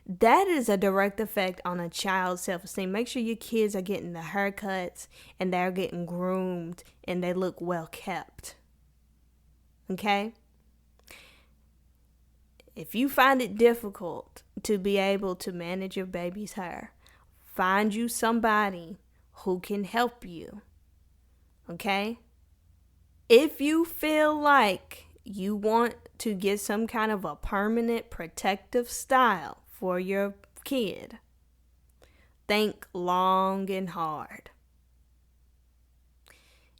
That is a direct effect on a child's self-esteem. Make sure your kids are getting the haircuts and they're getting groomed and they look well kept. Okay? If you find it difficult to be able to manage your baby's hair, find you somebody who can help you. Okay? If you feel like you want to get some kind of a permanent protective style for your kid, think long and hard.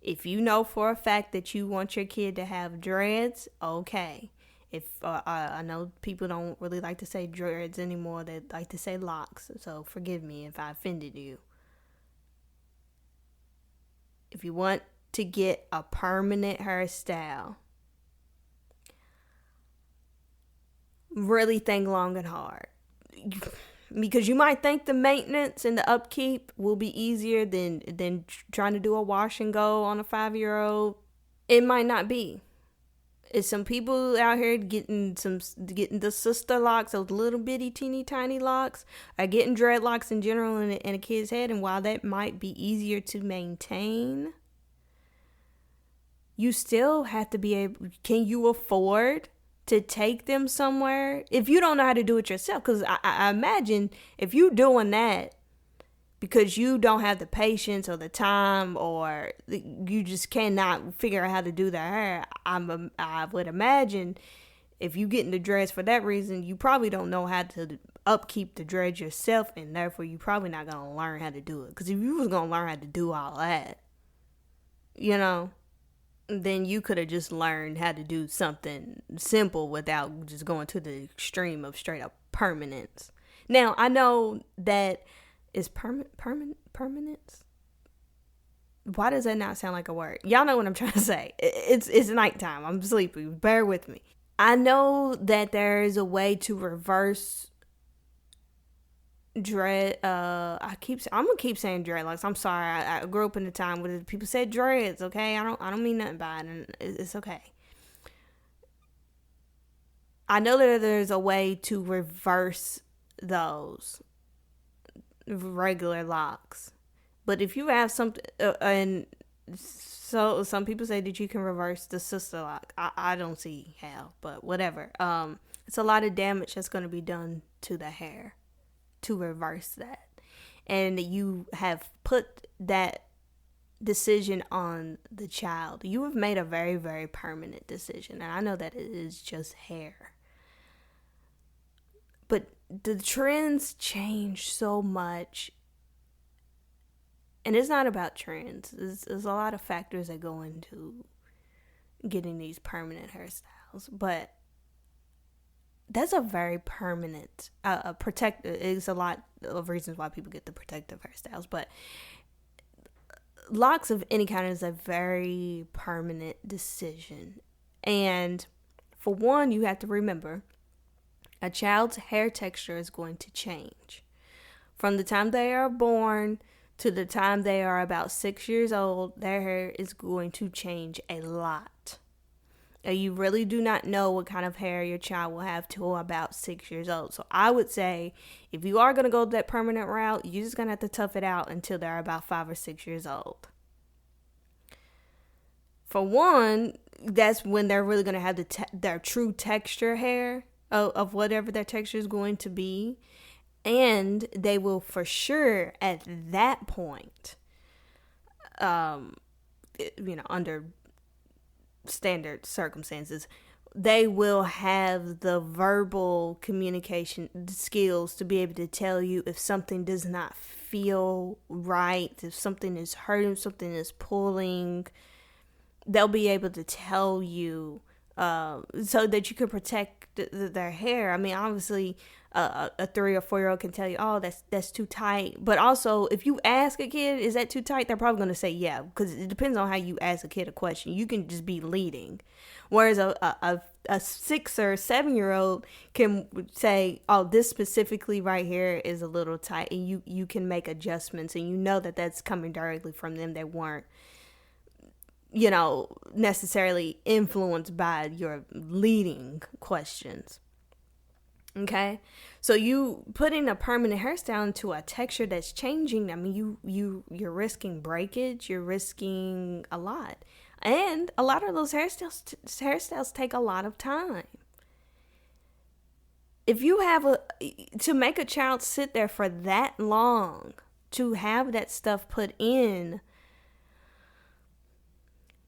If you know for a fact that you want your kid to have dreads, okay. If I know people don't really like to say dreads anymore, they like to say locks, so forgive me if I offended you. If you want to get a permanent hairstyle, really think long and hard. Because you might think the maintenance and the upkeep will be easier than trying to do a wash and go on a 5-year-old. It might not be. It's some people out here getting the sister locks, those little bitty teeny tiny locks, are getting dreadlocks in general in a kid's head. And while that might be easier to maintain, you still have to be able. Can you afford to take them somewhere if you don't know how to do it yourself? Because I imagine if you're doing that because you don't have the patience or the time, or you just cannot figure out how to do their hair, I would imagine if you get into dreads for that reason, you probably don't know how to upkeep the dreads yourself, and therefore you're probably not going to learn how to do it. Because if you was going to learn how to do all that, then you could have just learned how to do something simple without just going to the extreme of straight up permanence. Now, I know that is permanence. Why does that not sound like a word? Y'all know what I'm trying to say. It's nighttime. I'm sleepy. Bear with me. I know that there is a way to reverse dread. I'm gonna keep saying dreadlocks. I'm sorry. I grew up in a time where people said dreads. Okay, I don't mean nothing by it, and it's okay. I know that there's a way to reverse those regular locks, but if you have something, and so some people say that you can reverse the sister lock. I don't see how, but whatever. It's a lot of damage that's going to be done to the hair to reverse that, and you have put that decision on the child. You have made a very, very permanent decision, and I know that it is just hair, but the trends change so much, and it's not about trends. There's a lot of factors that go into getting these permanent hairstyles, but that's a very permanent it's a lot of reasons why people get the protective hairstyles, but locks of any kind is a very permanent decision. And for one, you have to remember a child's hair texture is going to change from the time they are born to the time they are about 6 years old. Their hair is going to change a lot. You really do not know what kind of hair your child will have till about 6 years old. So I would say if you are going to go that permanent route, you're just going to have to tough it out until they're about 5 or 6 years old. For one, that's when they're really going to have their true texture hair of whatever their texture is going to be. And they will for sure at that point, under standard circumstances, they will have the verbal communication skills to be able to tell you if something does not feel right, if something is hurting, something is pulling. They'll be able to tell you so that you can protect their hair. I mean, obviously, a 3 or 4 year old can tell you, oh, that's too tight. But also, if you ask a kid, is that too tight? They're probably going to say yeah, because it depends on how you ask a kid a question. You can just be leading. Whereas a 6 or 7 year old can say, oh, this specifically right here is a little tight. And you can make adjustments, and you know that that's coming directly from them. They weren't, necessarily influenced by your leading questions. Okay, so you putting a permanent hairstyle into a texture that's changing. I mean, you're risking breakage. You're risking a lot, And a lot of those hairstyles take a lot of time. If you have to make a child sit there for that long, to have that stuff put in,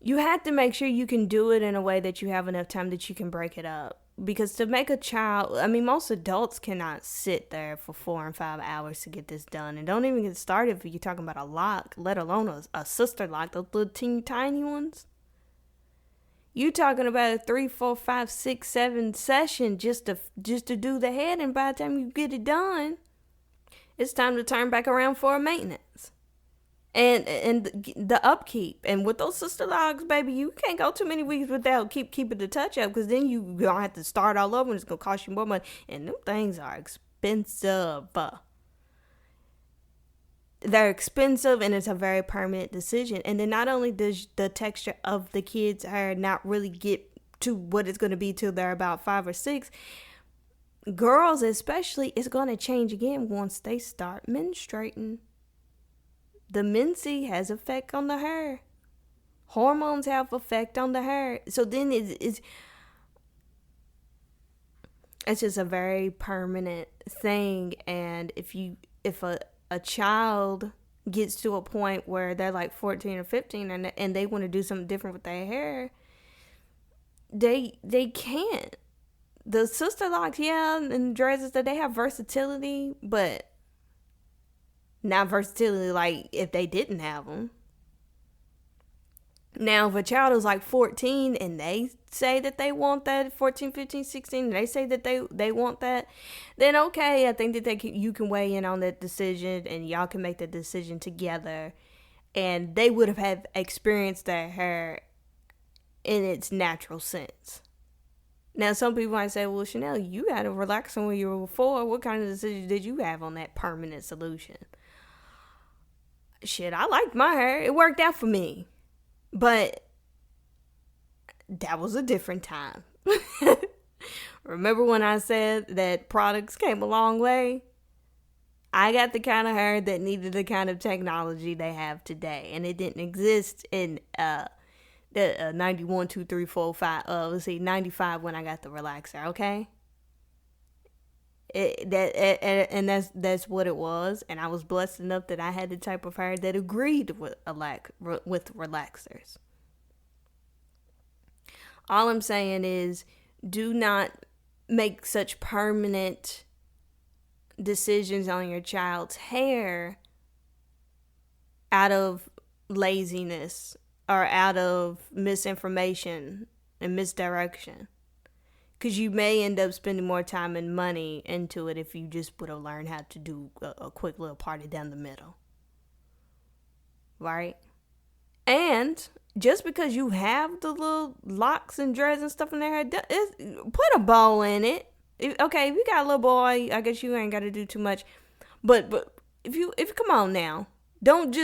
you have to make sure you can do it in a way that you have enough time that you can break it up. Because to make a child, I mean, most adults cannot sit there for 4 and 5 hours to get this done. And don't even get started if you're talking about a lock, let alone a sister lock, those little teeny tiny ones. You talking about a 3, 4, 5, 6, 7 session just to do the head, and by the time you get it done, it's time to turn back around for a maintenance and the upkeep. And with those sister locks, baby, you can't go too many weeks without keeping the touch up, because then you gonna have to start all over and it's gonna cost you more money. And them things are expensive. They're expensive, and it's a very permanent decision. And then not only does the texture of the kids' hair not really get to what it's going to be till they're about 5 or 6, girls especially, it's going to change again once they start menstruating. The menses has effect on the hair. Hormones have effect on the hair. So then it's just a very permanent thing. And if a child gets to a point where they're like 14 or 15 and they want to do something different with their hair, they can't. The sister locks, yeah, and dresses, that they have versatility, but not versatility like if they didn't have them. Now, if a child is like 14 and they say that they want that, 14, 15, 16, and they say that they want that, then okay, I think that you can weigh in on that decision and y'all can make the decision together. And they would have experienced their hair in its natural sense. Now, some people might say, well, Chanel, you had a relaxer when you were 4. What kind of decision did you have on that permanent solution? Shit, I liked my hair. It worked out for me. But that was a different time. Remember when I said that products came a long way? I got the kind of hair that needed the kind of technology they have today. And it didn't exist in 91, 2, 3, 4, 5, 95 when I got the relaxer, okay? That's what it was, and I was blessed enough that I had the type of hair that agreed with relaxers. All I'm saying is, do not make such permanent decisions on your child's hair out of laziness or out of misinformation and misdirection. Because you may end up spending more time and money into it if you just would have learned how to do a quick little party down the middle. Right? And just because you have the little locks and dreads and stuff in their hair, put a bow in it. If you got a little boy, I guess you ain't got to do too much. But if you come on now, don't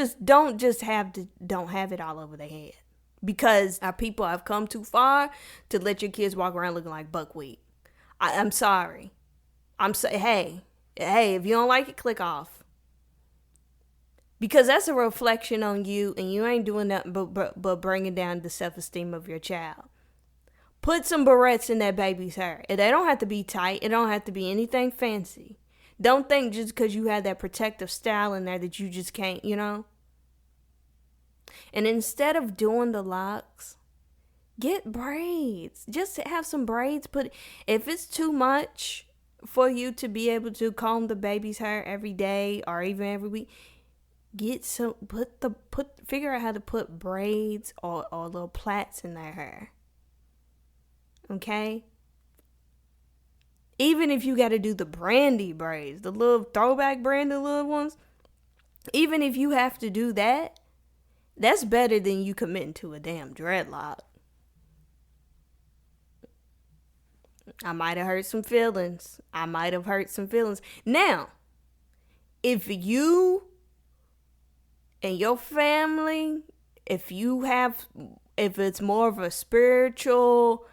have it all over their head. Because our people have come too far to let your kids walk around looking like buckwheat. I'm sorry. Hey, if you don't like it, click off. Because that's a reflection on you, and you ain't doing nothing but bringing down the self-esteem of your child. Put some barrettes in that baby's hair. They don't have to be tight. It don't have to be anything fancy. Don't think just because you have that protective style in there that you just can't, And instead of doing the locks, get braids. Just have some braids. If it's too much for you to be able to comb the baby's hair every day or even every week, figure out how to put braids or little plaits in their hair. Okay? Even if you got to do the brandy braids, the little throwback brandy little ones, even if you have to do that, that's better than you committing to a damn dreadlock. I might have hurt some feelings. Now, if you and your family, if it's more of a spiritual,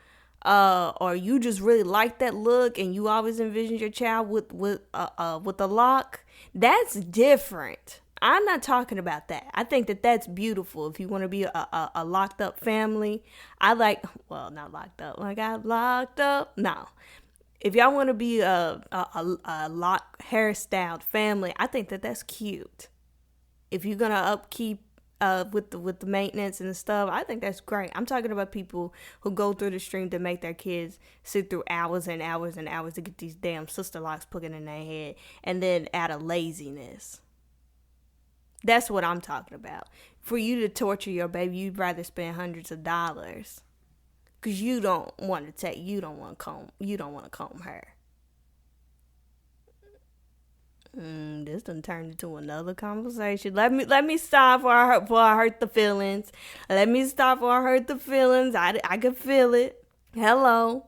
or you just really like that look and you always envisioned your child with a lock, that's different. I'm not talking about that. I think that that's beautiful. If you want to be a locked up family, not locked up. I got locked up. No. If y'all want to be a lock hairstyled family, I think that that's cute. If you're going to upkeep with the maintenance and stuff, I think that's great. I'm talking about people who go through the stream to make their kids sit through hours and hours and hours to get these damn sister locks put in their head, and then out of laziness. That's what I'm talking about. For you to torture your baby, you'd rather spend hundreds of dollars because you don't want to comb her. This done turned into another conversation. Let me stop before I hurt the feelings. Let me stop before I hurt the feelings. I could feel it. Hello.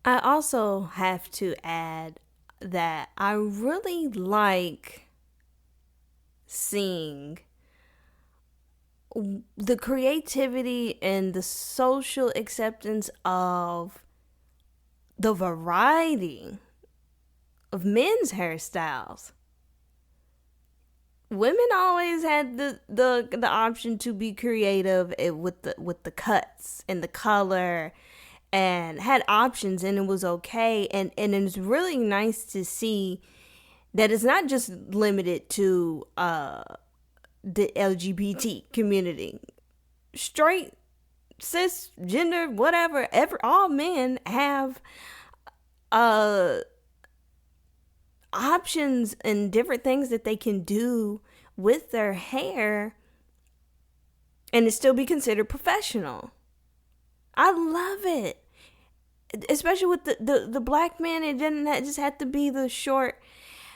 I also have to add that I really like seeing the creativity and the social acceptance of the variety of men's hairstyles. Women always had the option to be creative with the cuts and the color, and had options, and it was okay. And it's really nice to see that it's not just limited to the LGBT community. Straight, cis, gender, whatever, all men have options and different things that they can do with their hair and it still be considered professional. I love it. Especially with the black men, it didn't just have to be the short.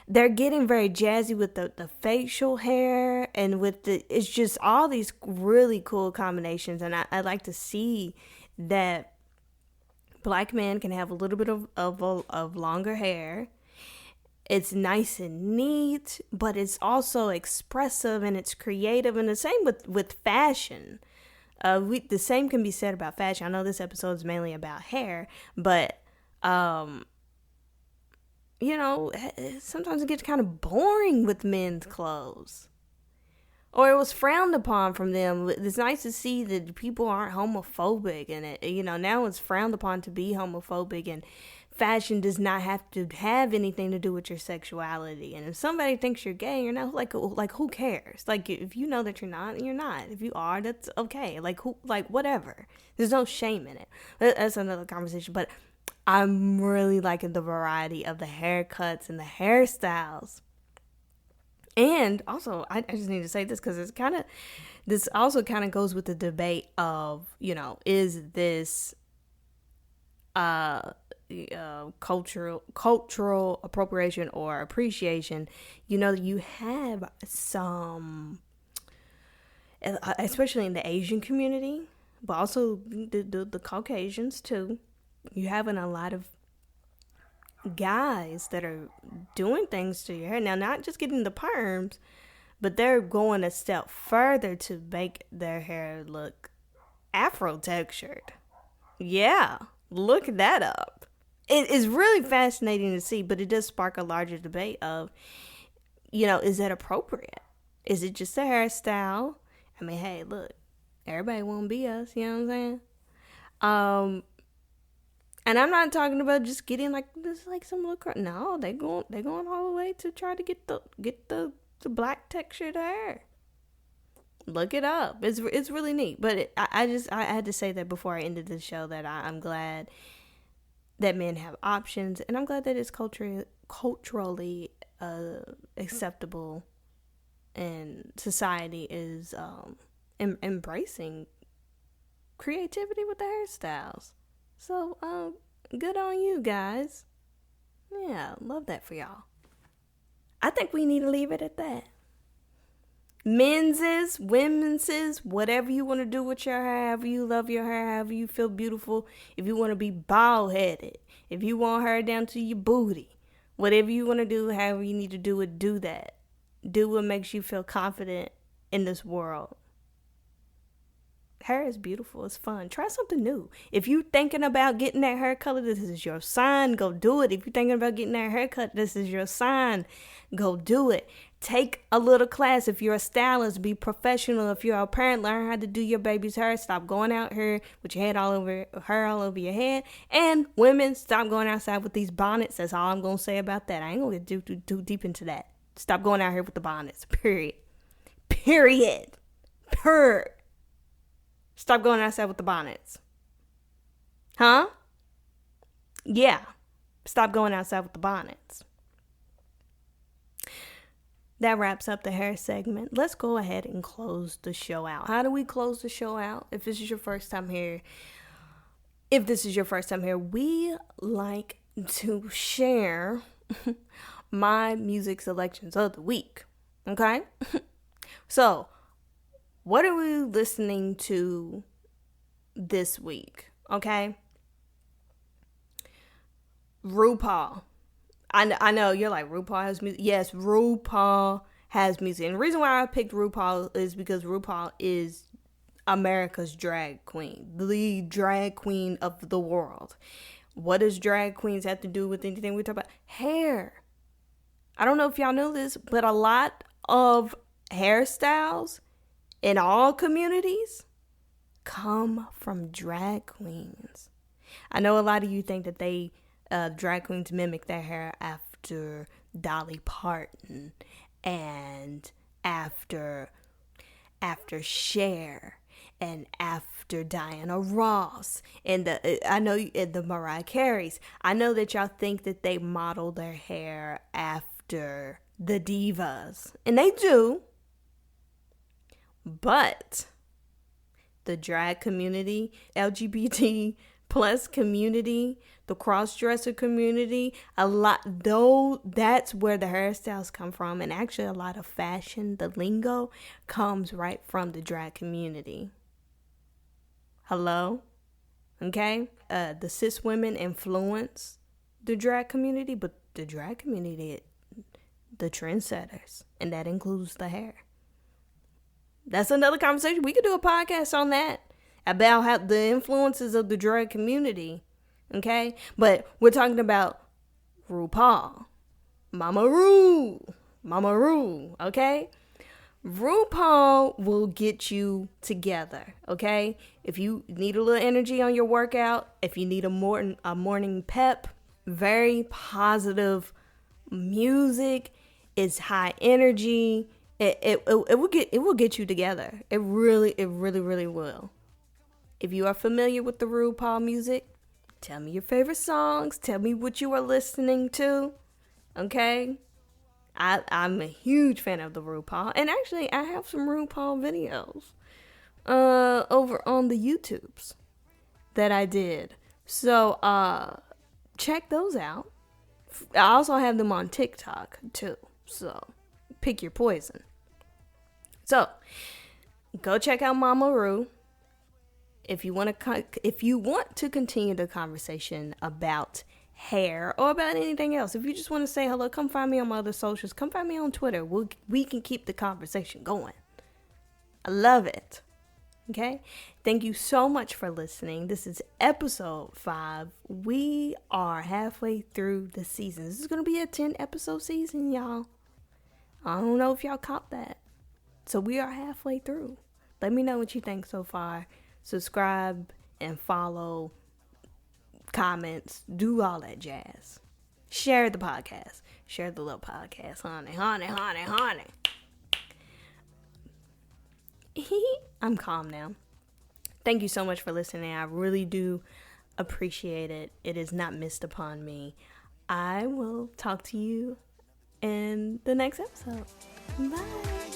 They're getting very jazzy with the facial hair and with it's just all these really cool combinations. And I like to see that black men can have a little bit of longer hair. It's nice and neat, but it's also expressive and it's creative. And the same with fashion. The same can be said about fashion. I know this episode is mainly about hair, but sometimes it gets kind of boring with men's clothes. Or it was frowned upon from them. It's nice to see that people aren't homophobic, and now it's frowned upon to be homophobic, and fashion does not have to have anything to do with your sexuality. And if somebody thinks you're gay, you're not like who cares? Like, if you know that you're not, you're not. If you are, that's okay. Whatever. There's no shame in it. That's another conversation, but I'm really liking the variety of the haircuts and the hairstyles. And also, I just need to say this because this also kind of goes with the debate of, is this cultural appropriation or appreciation? You have some, especially in the Asian community, but also the Caucasians too. You having a lot of guys that are doing things to your hair. Now, not just getting the perms, but they're going a step further to make their hair look afro textured. Yeah, look that up. It is really fascinating to see, but it does spark a larger debate of, is that appropriate? Is it just a hairstyle? I mean, hey, look, everybody won't be us, you know what I'm saying? And I'm not talking about just getting some little no, they going all the way to try to get the black textured hair. Look it up. It's really neat. But I had to say that before I ended the show, that I'm glad that men have options, and I'm glad that it's culturally acceptable, and society is embracing creativity with the hairstyles. So, good on you guys. Yeah, love that for y'all. I think we need to leave it at that. Men's, women's, whatever you want to do with your hair, however you love your hair, however you feel beautiful. If you want to be bald-headed, if you want hair down to your booty, whatever you want to do, however you need to do it, do that. Do what makes you feel confident in this world. Hair is beautiful. It's fun. Try something new. If you're thinking about getting that hair color, this is your sign. Go do it. If you're thinking about getting that haircut, this is your sign. Go do it. Take a little class. If you're a stylist, be professional. If you're a parent, learn how to do your baby's hair. Stop going out here with your hair all over your head. And women, stop going outside with these bonnets. That's all I'm going to say about that. I ain't going to get too deep into that. Stop going out here with the bonnets. Period. Stop going outside with the bonnets. Huh? Yeah. Stop going outside with the bonnets. That wraps up the hair segment. Let's go ahead and close the show out. How do we close the show out? If this is your first time here, we like to share my music selections of the week. Okay? So, what are we listening to this week? Okay? RuPaul. I know you're like, RuPaul has music. Yes, RuPaul has music. And the reason why I picked RuPaul is because RuPaul is America's drag queen. The drag queen of the world. What does drag queens have to do with anything we talk about? Hair. I don't know if y'all know this, but a lot of hairstyles in all communities come from drag queens. I know a lot of you think that drag queens mimic their hair after Dolly Parton and after Cher and after Diana Ross and the Mariah Careys. I know that y'all think that they model their hair after the divas, and they do. But the drag community, LGBT plus community, the cross-dresser community, that's where the hairstyles come from. And actually a lot of fashion, the lingo, comes right from the drag community. Hello? Okay? The cis women influence the drag community, but the drag community, the trendsetters, and that includes the hair. That's another conversation. We could do a podcast on that, about how the influences of the drag community. Okay? But we're talking about RuPaul. Mama Ru. Okay? RuPaul will get you together. Okay? If you need a little energy on your workout, if you need a morning pep, very positive music, it's high energy. It will get you together. It really will. If you are familiar with the RuPaul music, tell me your favorite songs. Tell me what you are listening to. Okay? I'm a huge fan of the RuPaul. And actually, I have some RuPaul videos over on the YouTubes that I did. So, check those out. I also have them on TikTok, too. So, pick your poison. So, go check out Mama Ru. If you want to continue the conversation about hair or about anything else, if you just want to say hello, come find me on my other socials. Come find me on Twitter. We can keep the conversation going. I love it. Okay? Thank you so much for listening. This is episode 5. We are halfway through the season. This is going to be a 10-episode season, y'all. I don't know if y'all caught that. So we are halfway through. Let me know what you think so far. Subscribe and follow, comments, do all that jazz. Share the podcast. Share the little podcast, honey. I'm calm now. Thank you so much for listening. I really do appreciate it. It is not missed upon me. I will talk to you in the next episode. Bye.